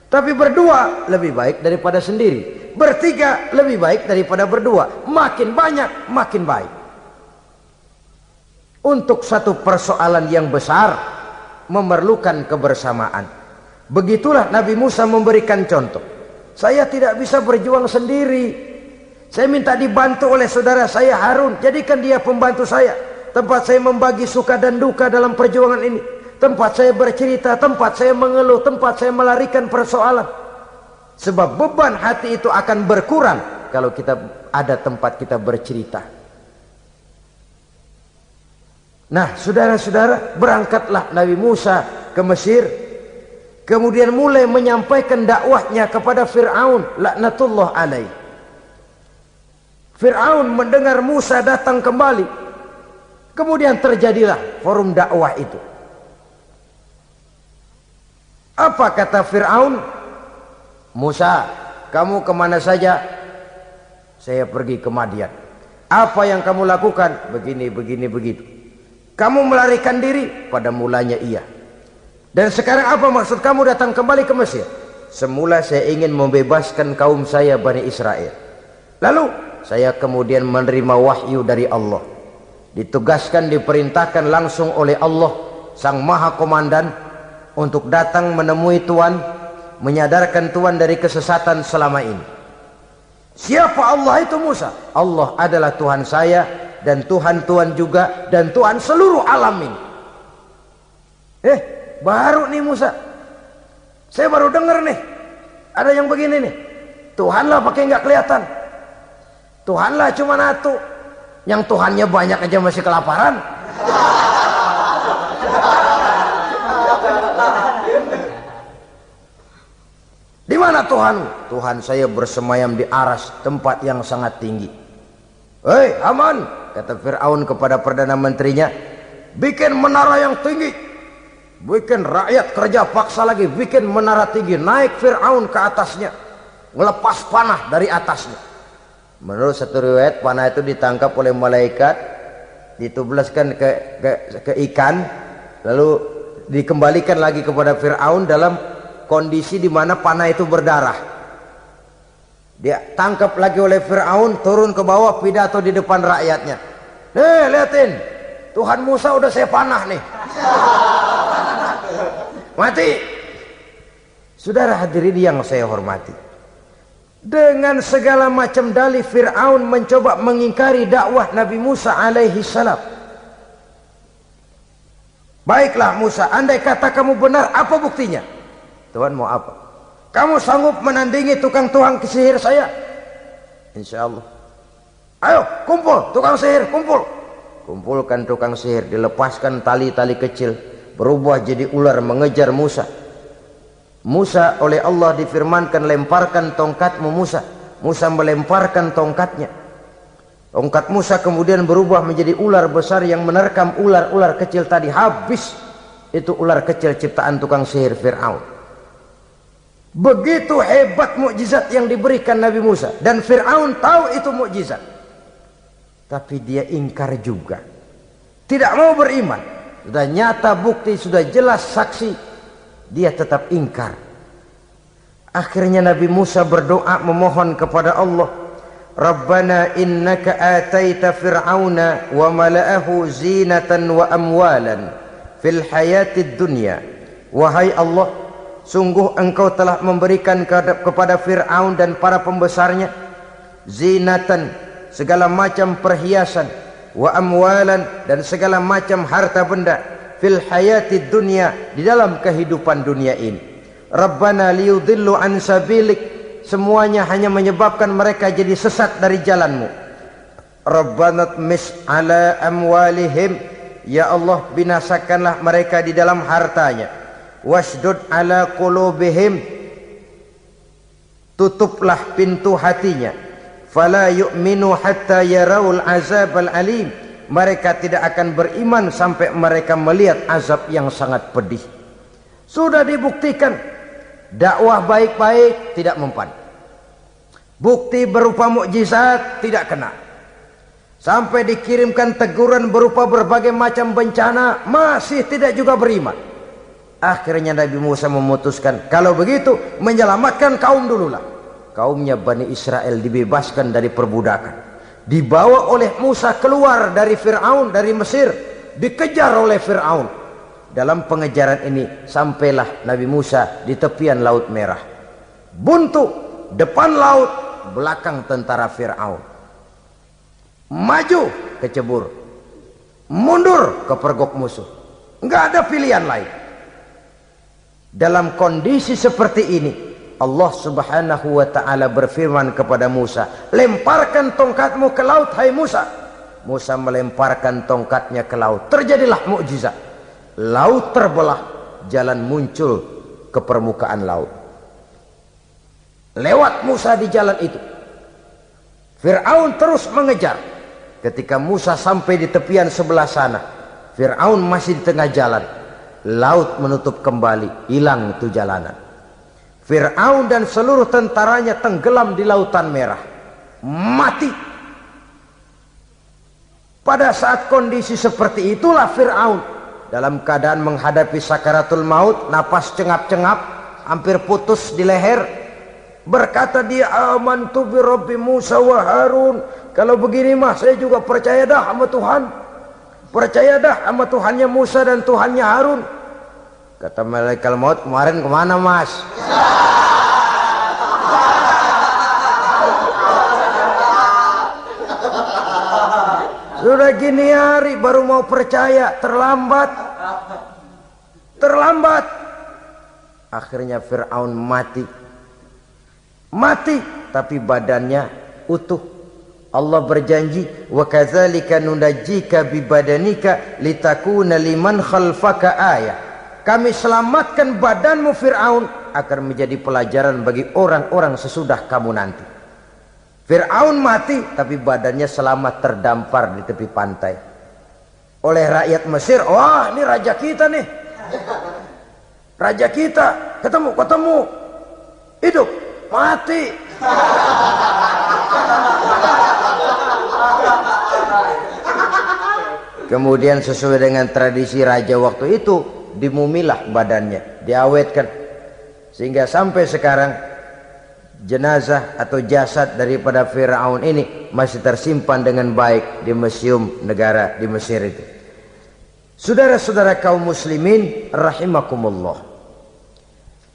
Tapi berdua lebih baik daripada sendiri. Bertiga lebih baik daripada berdua. Makin banyak, makin baik. Untuk satu persoalan yang besar, memerlukan kebersamaan. Begitulah Nabi Musa memberikan contoh. Saya tidak bisa berjuang sendiri. Saya minta dibantu oleh saudara saya Harun. Jadikan dia pembantu saya. Tempat saya membagi suka dan duka dalam perjuangan ini. Tempat saya bercerita, tempat saya mengeluh, tempat saya melarikan persoalan. Sebab beban hati itu akan berkurang kalau kita ada tempat kita bercerita. Nah, saudara-saudara, berangkatlah Nabi Musa ke Mesir. Kemudian mulai menyampaikan dakwahnya kepada Fir'aun, laknatullah alaih. Fir'aun mendengar Musa datang kembali. Kemudian terjadilah forum dakwah itu. Apa kata Fir'aun? Musa, kamu kemana saja? Saya pergi ke Madian. Apa yang kamu lakukan? Begini, begini, begitu. Kamu melarikan diri? Pada mulanya iya. Dan sekarang apa maksud kamu datang kembali ke Mesir? Semula saya ingin membebaskan kaum saya Bani Israel. Lalu saya kemudian menerima wahyu dari Allah. Ditugaskan, diperintahkan langsung oleh Allah Sang Maha Komandan untuk datang menemui Tuhan, menyadarkan Tuhan dari kesesatan selama ini. Siapa Allah itu Musa? Allah adalah Tuhan saya dan Tuhan juga dan Tuhan seluruh alam ini. Baru nih Musa, saya baru dengar nih ada yang begini nih. Tuhanlah pakai nggak kelihatan, Tuhanlah cuma satu, yang Tuhannya banyak aja masih kelaparan. Di mana Tuhan? Tuhan saya bersemayam di aras, tempat yang sangat tinggi. Hei Haman, kata Fir'aun kepada Perdana Menterinya, bikin menara yang tinggi, bikin rakyat kerja paksa lagi, bikin menara tinggi, naik Fir'aun ke atasnya, ngelepas panah dari atasnya. Menurut satu riwayat, panah itu ditangkap oleh malaikat, ditublaskan ke ikan, lalu dikembalikan lagi kepada Fir'aun dalam kondisi di mana panah itu berdarah. Dia tangkap lagi oleh Fir'aun, turun ke bawah, pidato di depan rakyatnya. Nih liatin, Tuhan Musa udah saya panah nih. Mati. Saudara hadirin yang saya hormati, dengan segala macam dalih Fir'aun mencoba mengingkari dakwah Nabi Musa alaihi salam. Baiklah Musa, andai kata kamu benar, apa buktinya? Tuhan mau apa? Kamu sanggup menandingi tukang sihir saya? Insya Allah. Ayo kumpul tukang sihir, kumpul. Kumpulkan tukang sihir, dilepaskan tali-tali kecil, berubah jadi ular mengejar Musa. Musa oleh Allah difirmankan, lemparkan tongkatmu Musa. Musa melemparkan tongkatnya. Tongkat Musa kemudian berubah menjadi ular besar yang menerkam ular-ular kecil tadi. Habis itu ular kecil ciptaan tukang sihir Fir'aun. Begitu hebat mukjizat yang diberikan Nabi Musa, dan Fir'aun tahu itu mukjizat, tapi dia ingkar juga, tidak mau beriman. Sudah nyata bukti, sudah jelas saksi, dia tetap ingkar. Akhirnya Nabi Musa berdoa memohon kepada Allah, Rabbana innaka ataita fir'auna wa mala'ahu zinatan wa amwalan fil hayatid dunya. Wahai Allah, sungguh engkau telah memberikan kepada Fir'aun dan para pembesarnya zinatan, segala macam perhiasan, wa amwalan, dan segala macam harta benda, fil hayatid dunya, di dalam kehidupan dunia ini. Rabbana liyudillu an sabilik, semuanya hanya menyebabkan mereka jadi sesat dari jalanmu. Rabbana tmis ala amwalihim, ya Allah binasakanlah mereka di dalam hartanya. Wasdud ala qulubihim, tutuplah pintu hatinya. Fala yu'minu hatta yarawul azabal alim, mereka tidak akan beriman sampai mereka melihat azab yang sangat pedih. Sudah dibuktikan dakwah baik-baik tidak mempan, bukti berupa mukjizat tidak kena, sampai dikirimkan teguran berupa berbagai macam bencana masih tidak juga beriman. Akhirnya Nabi Musa memutuskan, kalau begitu menyelamatkan kaum dululah. Kaumnya Bani Israel dibebaskan dari perbudakan, dibawa oleh Musa keluar dari Fir'aun, dari Mesir, dikejar oleh Fir'aun. Dalam pengejaran ini sampailah Nabi Musa di tepian Laut Merah. Buntu, depan laut, belakang tentara Fir'aun. Maju kecebur, mundur kepergok musuh, nggak ada pilihan lain. Dalam kondisi seperti ini, Allah Subhanahu wa ta'ala berfirman kepada Musa, lemparkan tongkatmu ke laut, hai Musa. Musa melemparkan tongkatnya ke laut. Terjadilah mukjizat. Laut terbelah, jalan muncul ke permukaan laut. Lewat Musa di jalan itu, Fir'aun terus mengejar. Ketika Musa sampai di tepian sebelah sana, Fir'aun masih di tengah jalan. Laut menutup kembali, hilang itu jalanan. Fir'aun dan seluruh tentaranya tenggelam di Lautan Merah, mati. Pada saat kondisi seperti itulah Fir'aun dalam keadaan menghadapi sakaratul maut, napas cengap-cengap, hampir putus di leher, berkata dia, amantu bi Rabbi Musa wa Harun. Kalau begini mah saya juga percaya dah sama Tuhan, percaya dah sama Tuhannya Musa dan Tuhannya Harun. Kata malaikat maut, kemarin kemana mas? Sudah gini hari baru mau percaya, terlambat. Terlambat. Akhirnya Fir'aun mati. Mati, tapi badannya utuh. Allah berjanji, wa kadzalika nunajjika bi badanika litakuna liman khalfaka ayah. Kami selamatkan badanmu Fir'aun agar menjadi pelajaran bagi orang-orang sesudah kamu nanti. Fir'aun mati, tapi badannya selamat terdampar di tepi pantai oleh rakyat Mesir. Wah, ini raja kita nih, raja kita, ketemu, hidup, mati. Kemudian sesuai dengan tradisi raja waktu itu, dimumilah badannya, diawetkan, sehingga sampai sekarang jenazah atau jasad daripada Fir'aun ini masih tersimpan dengan baik di museum negara di Mesir itu. Saudara-saudara kaum muslimin rahimakumullah.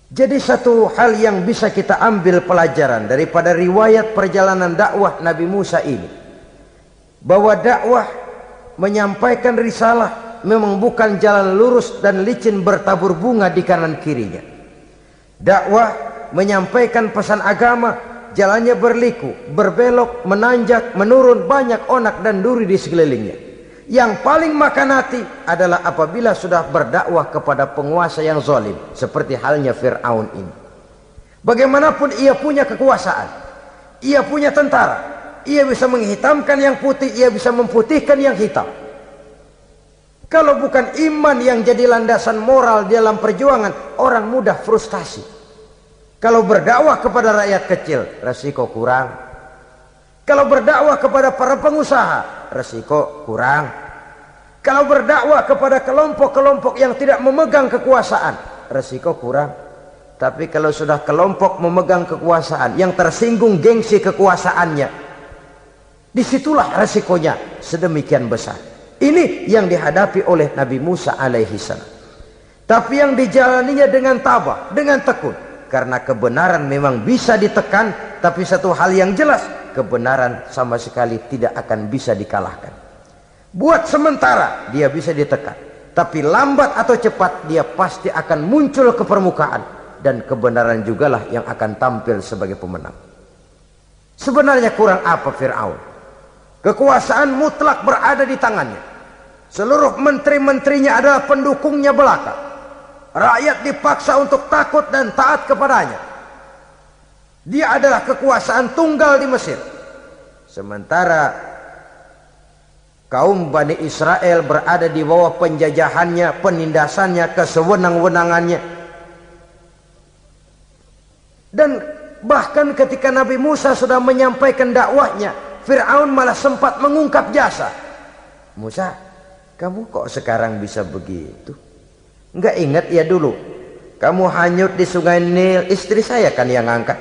Jadi satu hal yang bisa kita ambil pelajaran daripada riwayat perjalanan dakwah Nabi Musa ini, bahwa dakwah menyampaikan risalah memang bukan jalan lurus dan licin bertabur bunga di kanan kirinya. Dakwah menyampaikan pesan agama, jalannya berliku, berbelok, menanjak, menurun, banyak onak dan duri di sekelilingnya. Yang paling makan hati adalah apabila sudah berdakwah kepada penguasa yang zalim, seperti halnya Fir'aun ini. Bagaimanapun ia punya kekuasaan, ia punya tentara, ia bisa menghitamkan yang putih, ia bisa memutihkan yang hitam. Kalau bukan iman yang jadi landasan moral dalam perjuangan, orang mudah frustasi. Kalau berdakwah kepada rakyat kecil, resiko kurang. Kalau berdakwah kepada para pengusaha, resiko kurang. Kalau berdakwah kepada kelompok-kelompok yang tidak memegang kekuasaan, resiko kurang. Tapi kalau sudah kelompok memegang kekuasaan, yang tersinggung gengsi kekuasaannya, disitulah resikonya sedemikian besar. Ini yang dihadapi oleh Nabi Musa alaihi salam. Tapi yang dijalaninya dengan tabah, dengan tekun. Karena kebenaran memang bisa ditekan, tapi satu hal yang jelas, kebenaran sama sekali tidak akan bisa dikalahkan. Buat sementara dia bisa ditekan, tapi lambat atau cepat dia pasti akan muncul ke permukaan, dan kebenaran jugalah yang akan tampil sebagai pemenang. Sebenarnya kurang apa Fir'aun? Kekuasaan mutlak berada di tangannya. Seluruh menteri-menterinya adalah pendukungnya belaka. Rakyat dipaksa untuk takut dan taat kepadanya. Dia adalah kekuasaan tunggal di Mesir. Sementara kaum Bani Israel berada di bawah penjajahannya, penindasannya, kesewenang-wenangannya. Dan bahkan ketika Nabi Musa sudah menyampaikan dakwahnya, Fir'aun malah sempat mengungkap jasa. Musa, kamu kok sekarang bisa begitu? Enggak ingat ya dulu kamu hanyut di sungai Nil, istri saya kan yang angkat,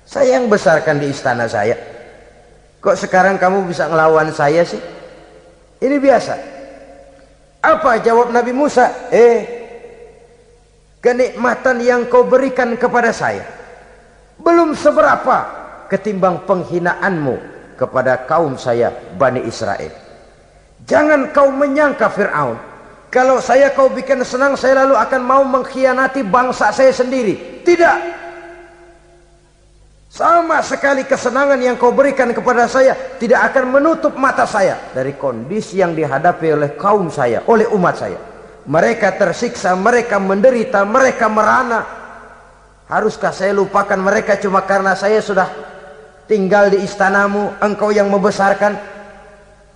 saya yang besarkan di istana saya. Kok sekarang kamu bisa ngelawan saya sih? Ini biasa. Apa jawab Nabi Musa? Kenikmatan yang kau berikan kepada saya belum seberapa ketimbang penghinaanmu kepada kaum saya Bani Israel. Jangan kau menyangka Fir'aun, kalau saya kau bikin senang, saya lalu akan mau mengkhianati bangsa saya sendiri. Tidak. Sama sekali kesenangan yang kau berikan kepada saya tidak akan menutup mata saya dari kondisi yang dihadapi oleh kaum saya, oleh umat saya. Mereka tersiksa, mereka menderita, mereka merana. Haruskah saya lupakan mereka cuma karena saya sudah tinggal di istanamu, engkau yang membesarkan?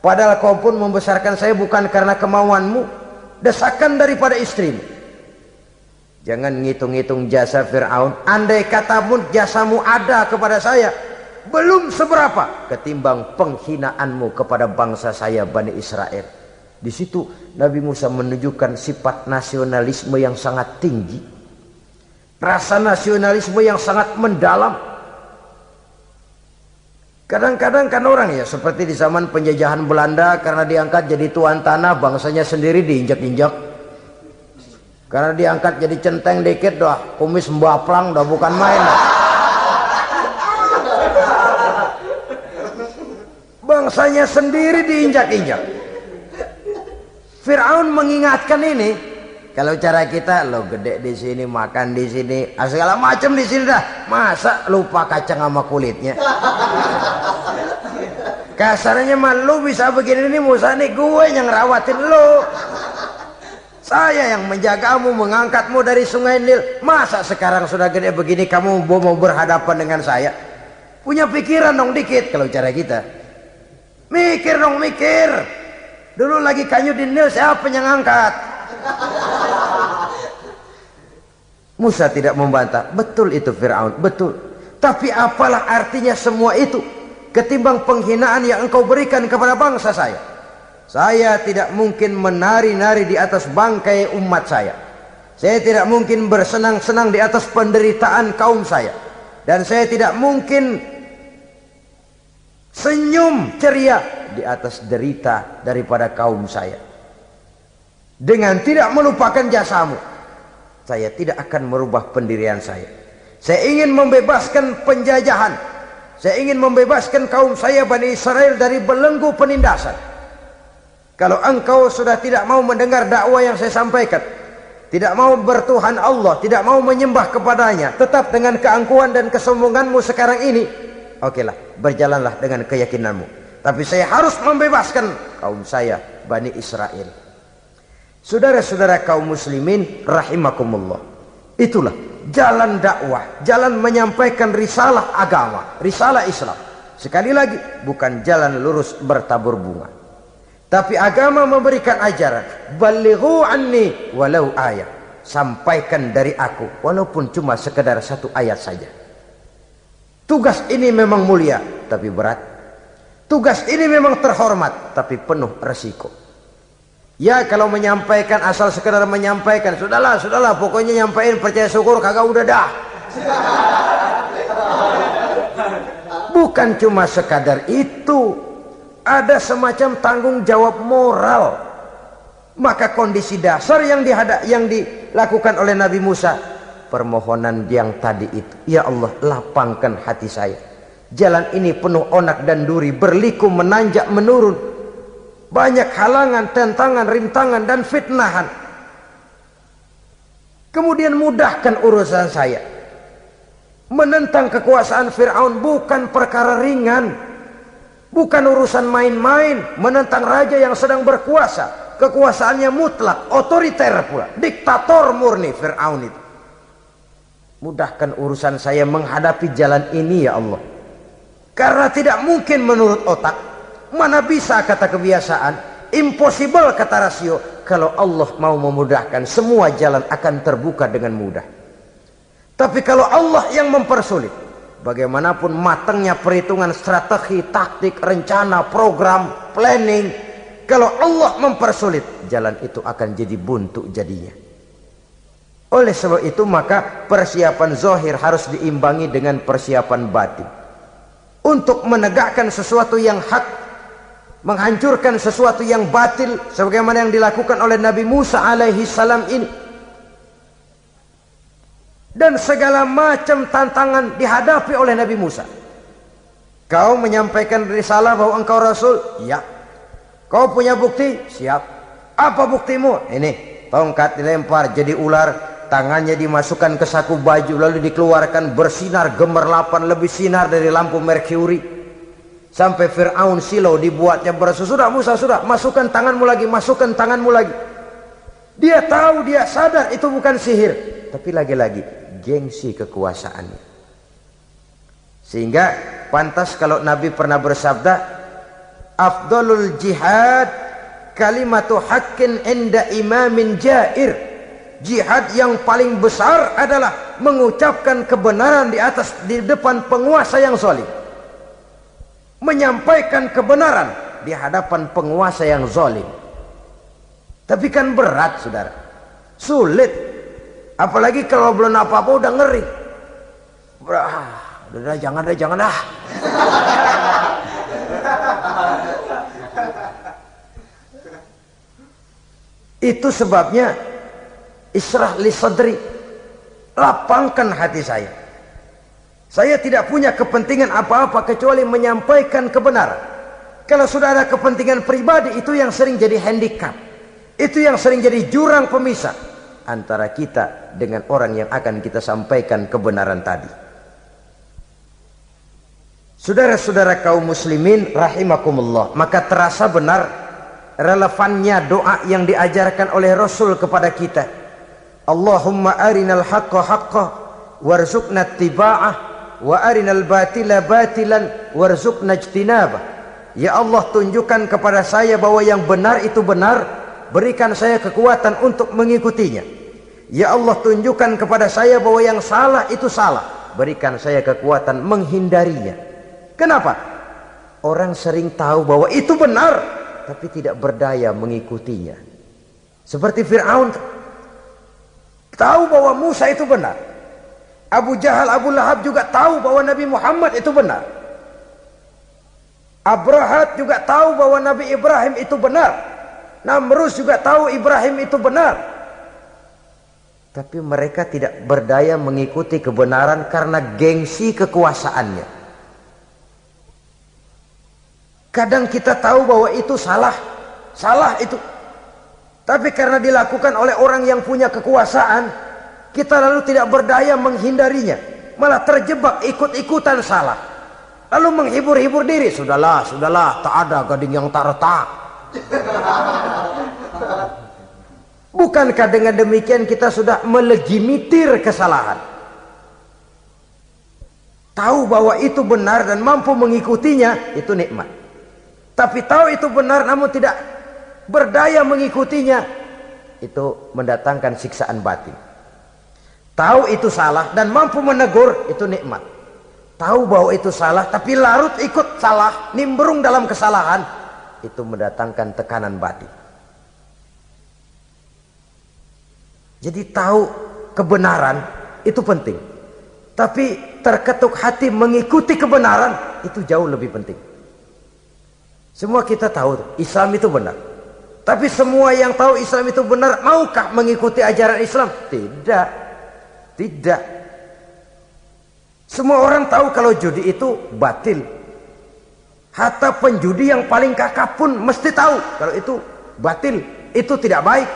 Padahal kau pun membesarkan saya bukan karena kemauanmu. Desakan daripada istrimu. Jangan ngitung-ngitung jasa Fir'aun. Andai katamu jasamu ada kepada saya, belum seberapa ketimbang penghinaanmu kepada bangsa saya Bani Israel. Di situ Nabi Musa menunjukkan sifat nasionalisme yang sangat tinggi, rasa nasionalisme yang sangat mendalam. Kadang-kadang kan orang ya seperti di zaman penjajahan Belanda, karena diangkat jadi tuan tanah, bangsanya sendiri diinjak-injak. Karena diangkat jadi centeng dikit dah, kumis mbaplang dah, bukan main dah. Bangsanya sendiri diinjak-injak. Fir'aun mengingatkan ini. Kalau cara kita, lo gede di sini, makan di sini, segala macam di sini dah. Masa lupa kacang sama kulitnya? Kasarnya mah lu bisa begini nih, Musa nih, gue yang ngerawatin lu. Saya yang menjagamu, mengangkatmu dari sungai Nil. Masa sekarang sudah gede begini kamu mau berhadapan dengan saya? Punya pikiran dong dikit kalau cara kita. Mikir dong, mikir. Dulu lagi kayu di Nil, siapa yang angkat? Musa tidak membantah. Betul itu Fir'aun, betul. Tapi apalah artinya semua itu ketimbang penghinaan yang engkau berikan kepada bangsa saya? Saya tidak mungkin menari-nari di atas bangkai umat saya. Saya tidak mungkin bersenang-senang di atas penderitaan kaum saya. Dan saya tidak mungkin senyum ceria di atas derita daripada kaum saya. Dengan tidak melupakan jasamu, saya tidak akan merubah pendirian saya. Saya ingin membebaskan penjajahan. Saya ingin membebaskan kaum saya Bani Israel dari belenggu penindasan. Kalau engkau sudah tidak mau mendengar dakwah yang saya sampaikan, tidak mau bertuhan Allah, tidak mau menyembah kepadanya, tetap dengan keangkuhan dan kesombonganmu sekarang ini, okelah, berjalanlah dengan keyakinanmu. Tapi saya harus membebaskan kaum saya Bani Israel. Saudara-saudara kaum muslimin rahimakumullah, itulah jalan dakwah, jalan menyampaikan risalah agama, risalah Islam. Sekali lagi, bukan jalan lurus bertabur bunga, tapi agama memberikan ajaran. Balighu anni walau ayat, sampaikan dari aku walaupun cuma sekedar satu ayat saja. Tugas ini memang mulia tapi berat. Tugas ini memang terhormat tapi penuh resiko. Ya kalau menyampaikan asal sekedar menyampaikan, sudahlah, pokoknya nyampein, percaya syukur kagak, udah dah. Bukan cuma sekadar itu, ada semacam tanggung jawab moral. Maka kondisi dasar yang dilakukan oleh Nabi Musa, permohonan yang tadi itu, ya Allah, lapangkan hati saya. Jalan ini penuh onak dan duri, berliku, menanjak, menurun, banyak halangan, tentangan, rintangan dan fitnahan. Kemudian mudahkan urusan saya. Menentang kekuasaan Fir'aun bukan perkara ringan, bukan urusan main-main. Menentang raja yang sedang berkuasa, kekuasaannya mutlak, otoriter pula, diktator murni Fir'aun itu. Mudahkan urusan saya menghadapi jalan ini ya Allah. Karena tidak mungkin menurut otak, mana bisa kata kebiasaan, impossible kata rasio. Kalau Allah mau memudahkan, semua jalan akan terbuka dengan mudah. Tapi kalau Allah yang mempersulit, bagaimanapun matangnya perhitungan strategi, taktik, rencana, program, planning, kalau Allah mempersulit, jalan itu akan jadi buntu jadinya. Oleh sebab itu maka persiapan zahir harus diimbangi dengan persiapan batin. Untuk menegakkan sesuatu yang hak, menghancurkan sesuatu yang batil, sebagaimana yang dilakukan oleh Nabi Musa alaihi salam ini. Dan segala macam tantangan dihadapi oleh Nabi Musa. Kau menyampaikan risalah bahwa engkau Rasul? Ya. Kau punya bukti? Siap. Apa buktimu? Ini, tongkat dilempar jadi ular, tangannya dimasukkan ke saku baju, lalu dikeluarkan bersinar gemerlapan, lebih sinar dari lampu merkuri. Sampai Fir'aun silau dibuatnya berasa. Sudah Musa, sudah, masukkan tanganmu lagi, masukkan tanganmu lagi. Dia tahu, dia sadar itu bukan sihir, tapi lagi-lagi gengsi kekuasaannya. Sehingga pantas kalau Nabi pernah bersabda, afdalul jihad kalimatu haqqin inda imamin jair. Jihad yang paling besar adalah mengucapkan kebenaran di depan penguasa yang zalim. menyampaikan kebenaran di hadapan penguasa yang zalim. Tapi kan berat, saudara, sulit, apalagi kalau belum apa-apa udah ngeri. Udah jangan dah. Itu sebabnya Ishrah li sadri, lapangkan hati saya. Saya tidak punya kepentingan apa-apa kecuali menyampaikan kebenaran. Kalau sudah ada kepentingan pribadi, itu yang sering jadi handicap, itu yang sering jadi jurang pemisah antara kita dengan orang yang akan kita sampaikan kebenaran tadi. Saudara-saudara kaum muslimin rahimakumullah, maka terasa benar relevannya doa yang diajarkan oleh Rasul kepada kita. Allahumma arinal haqqa haqqa warzuqna ittiba'ah wa arinal batila batilan warzuqna ijtinabah. Ya Allah, tunjukkan kepada saya bahwa yang benar itu benar, berikan saya kekuatan untuk mengikutinya. Ya Allah, tunjukkan kepada saya bahwa yang salah itu salah, berikan saya kekuatan menghindarinya. Kenapa? Orang sering tahu bahwa itu benar, tapi tidak berdaya mengikutinya. Seperti Fir'aun tahu bahwa Musa itu benar. Abu Jahal, Abu Lahab juga tahu bahwa Nabi Muhammad itu benar. Abrahat juga tahu bahwa Nabi Ibrahim itu benar. Namrus juga tahu Ibrahim itu benar. Tapi mereka tidak berdaya mengikuti kebenaran karena gengsi kekuasaannya. Kadang kita tahu bahwa itu salah itu. Tapi karena dilakukan oleh orang yang punya kekuasaan, kita lalu tidak berdaya menghindarinya, malah terjebak ikut-ikutan salah, lalu menghibur-hibur diri. Sudahlah, tak ada gading yang tak retak. Bukankah dengan demikian kita sudah melegimitir kesalahan? Tahu bahwa itu benar dan mampu mengikutinya, itu nikmat. Tapi tahu itu benar namun tidak berdaya mengikutinya, itu mendatangkan siksaan batin. Tahu itu salah dan mampu menegur, itu nikmat. Tahu bahwa itu salah tapi larut ikut salah, nimbrung dalam kesalahan, itu mendatangkan tekanan batin. Jadi tahu kebenaran itu penting, tapi terketuk hati mengikuti kebenaran itu jauh lebih penting. Semua kita tahu Islam itu benar, tapi semua yang tahu Islam itu benar maukah mengikuti ajaran Islam? Tidak. Semua orang tahu kalau judi itu batil. Hatta penjudi yang paling kakap pun mesti tahu kalau itu batil, itu tidak baik.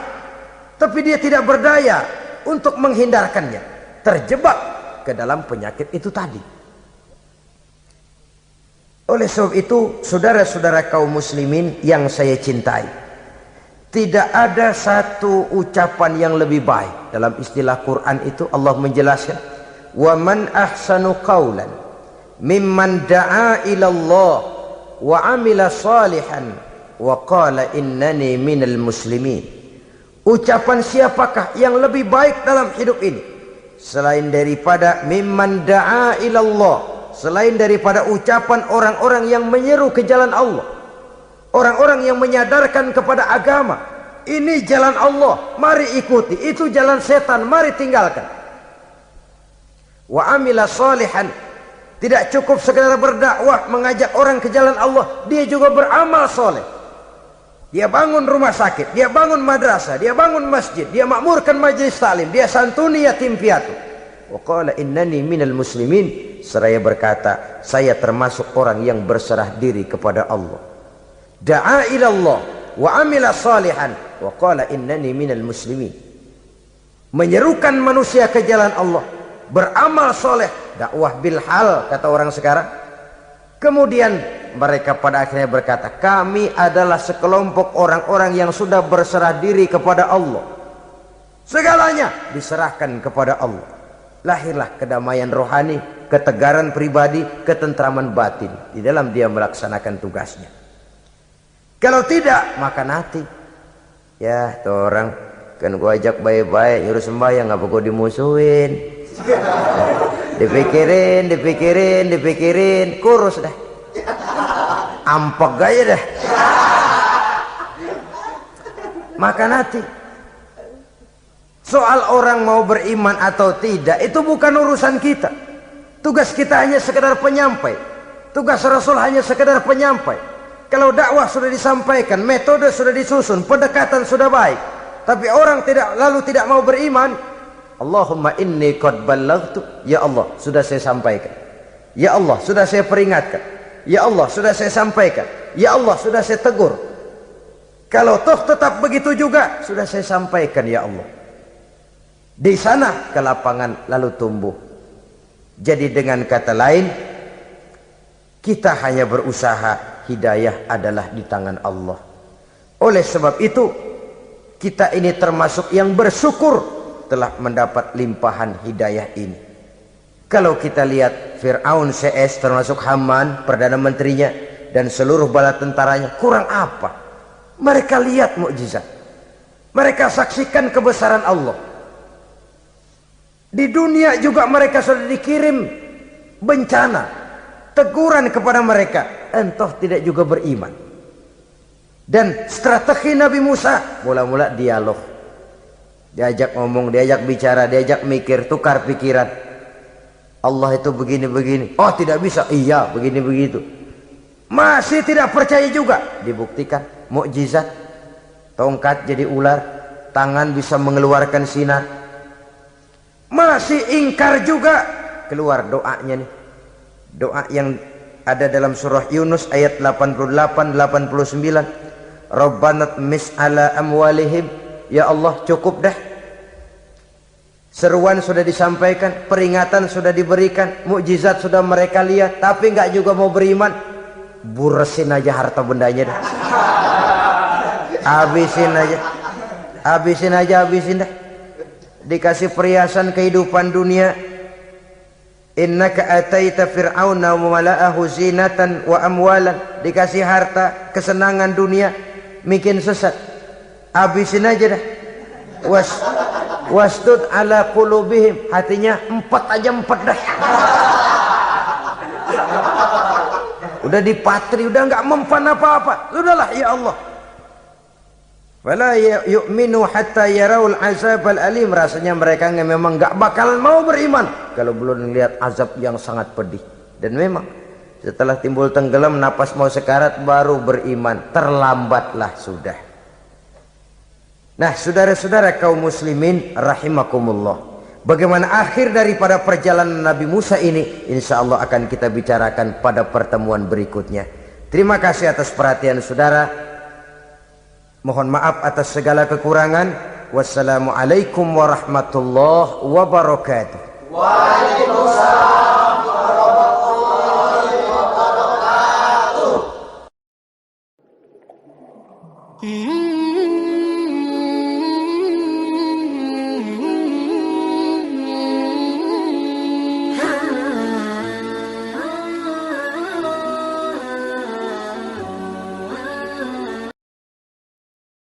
Tapi dia tidak berdaya untuk menghindarkannya, terjebak ke dalam penyakit itu tadi. Oleh sebab itu, saudara-saudara kaum muslimin yang saya cintai, tidak ada satu ucapan yang lebih baik. Dalam istilah Quran itu Allah menjelaskan, wa man ahsanu qawlan mimman da'a ila Allah wa amila salihan wa qala innani minal muslimin. Ucapan siapakah yang lebih baik dalam hidup ini selain daripada mimman da'a ila Allah, selain daripada ucapan orang-orang yang menyeru ke jalan Allah, orang-orang yang menyadarkan kepada agama, ini jalan Allah, mari ikuti, itu jalan setan, mari tinggalkan. Wa amila salihan, tidak cukup sekedar berdakwah mengajak orang ke jalan Allah, dia juga beramal soleh. Dia bangun rumah sakit, dia bangun madrasah, dia bangun masjid, dia makmurkan majelis taklim, dia santuni yatim piatu. Wa qala innani minal muslimin, seraya berkata, saya termasuk orang yang berserah diri kepada Allah. Da'a ila Allah wa amila salihan wa qala innani minal muslimin. Menyerukan manusia ke jalan Allah, beramal soleh, dakwah bil hal kata orang sekarang. Kemudian mereka pada akhirnya berkata, kami adalah sekelompok orang-orang yang sudah berserah diri kepada Allah. Segalanya diserahkan kepada Allah. Lahirlah kedamaian rohani, ketegaran pribadi, ketentraman batin di dalam dia melaksanakan tugasnya. Kalau tidak, maka nanti ya tuh orang kan gua ajak baik-baik nyuruh sembahyang, ngapa gua dimusuhin? Dipikirin, kurus dah. ampek gaya dah. Makan hati. Soal orang mau beriman atau tidak itu bukan urusan kita. Tugas kita hanya sekedar penyampai. Tugas Rasul hanya sekedar penyampai. Kalau dakwah sudah disampaikan, metode sudah disusun, pendekatan sudah baik, tapi orang tidak mau beriman, Allahumma inni qad ballaghtu, ya Allah sudah saya sampaikan, ya Allah sudah saya peringatkan, ya Allah sudah saya sampaikan, ya Allah sudah saya tegur. Kalau toh tetap begitu juga, sudah saya sampaikan ya Allah. Di sana kelapangan lalu tumbuh. Jadi dengan kata lain, kita hanya berusaha, hidayah adalah di tangan Allah. Oleh sebab itu, kita ini termasuk yang bersyukur telah mendapat limpahan hidayah ini. Kalau kita lihat Fir'aun CS termasuk Haman, Perdana Menterinya, dan seluruh bala tentaranya, kurang apa? Mereka lihat mukjizat. Mereka saksikan kebesaran Allah. Di dunia juga mereka sudah dikirim bencana, teguran kepada mereka, entah tidak juga beriman. Dan strategi Nabi Musa mula-mula dialog, diajak ngomong, diajak bicara, diajak mikir, tukar pikiran. Allah itu begini-begini, oh tidak bisa, iya begini begitu. Masih tidak percaya juga, dibuktikan mukjizat, tongkat jadi ular, tangan bisa mengeluarkan sinar. Masih ingkar juga, keluar doanya nih, doa yang ada dalam surah Yunus ayat 88-89. Rabbana tmis ala amwalihim, ya Allah cukup dah. Seruan sudah disampaikan, peringatan sudah diberikan, mukjizat sudah mereka lihat, tapi nggak juga mau beriman. Buresin aja harta bendanya dah. Habisin dah. Dikasih perhiasan kehidupan dunia. Innaka ataita fir'auna wa mala'ahu zinatan wa amwalan. Dikasih harta, kesenangan dunia, bikin sesat. Habisin aja dah. Wastud ala qulubihim, hatinya empat dah. Udah dipatri, udah nggak mempan apa-apa. Sudahlah ya Allah. Wala yu'minu hatta yaraul azabal alim. Rasanya mereka memang nggak bakalan mau beriman kalau belum melihat azab yang sangat pedih. Dan memang setelah timbul tenggelam, napas mau sekarat, baru beriman. Terlambatlah sudah. Nah, saudara-saudara kaum muslimin rahimakumullah, bagaimana akhir daripada perjalanan Nabi Musa ini, insya Allah akan kita bicarakan pada pertemuan berikutnya. Terima kasih atas perhatian saudara. Mohon maaf atas segala kekurangan. Wassalamualaikum warahmatullahi wabarakatuh. Waalaikumsalam.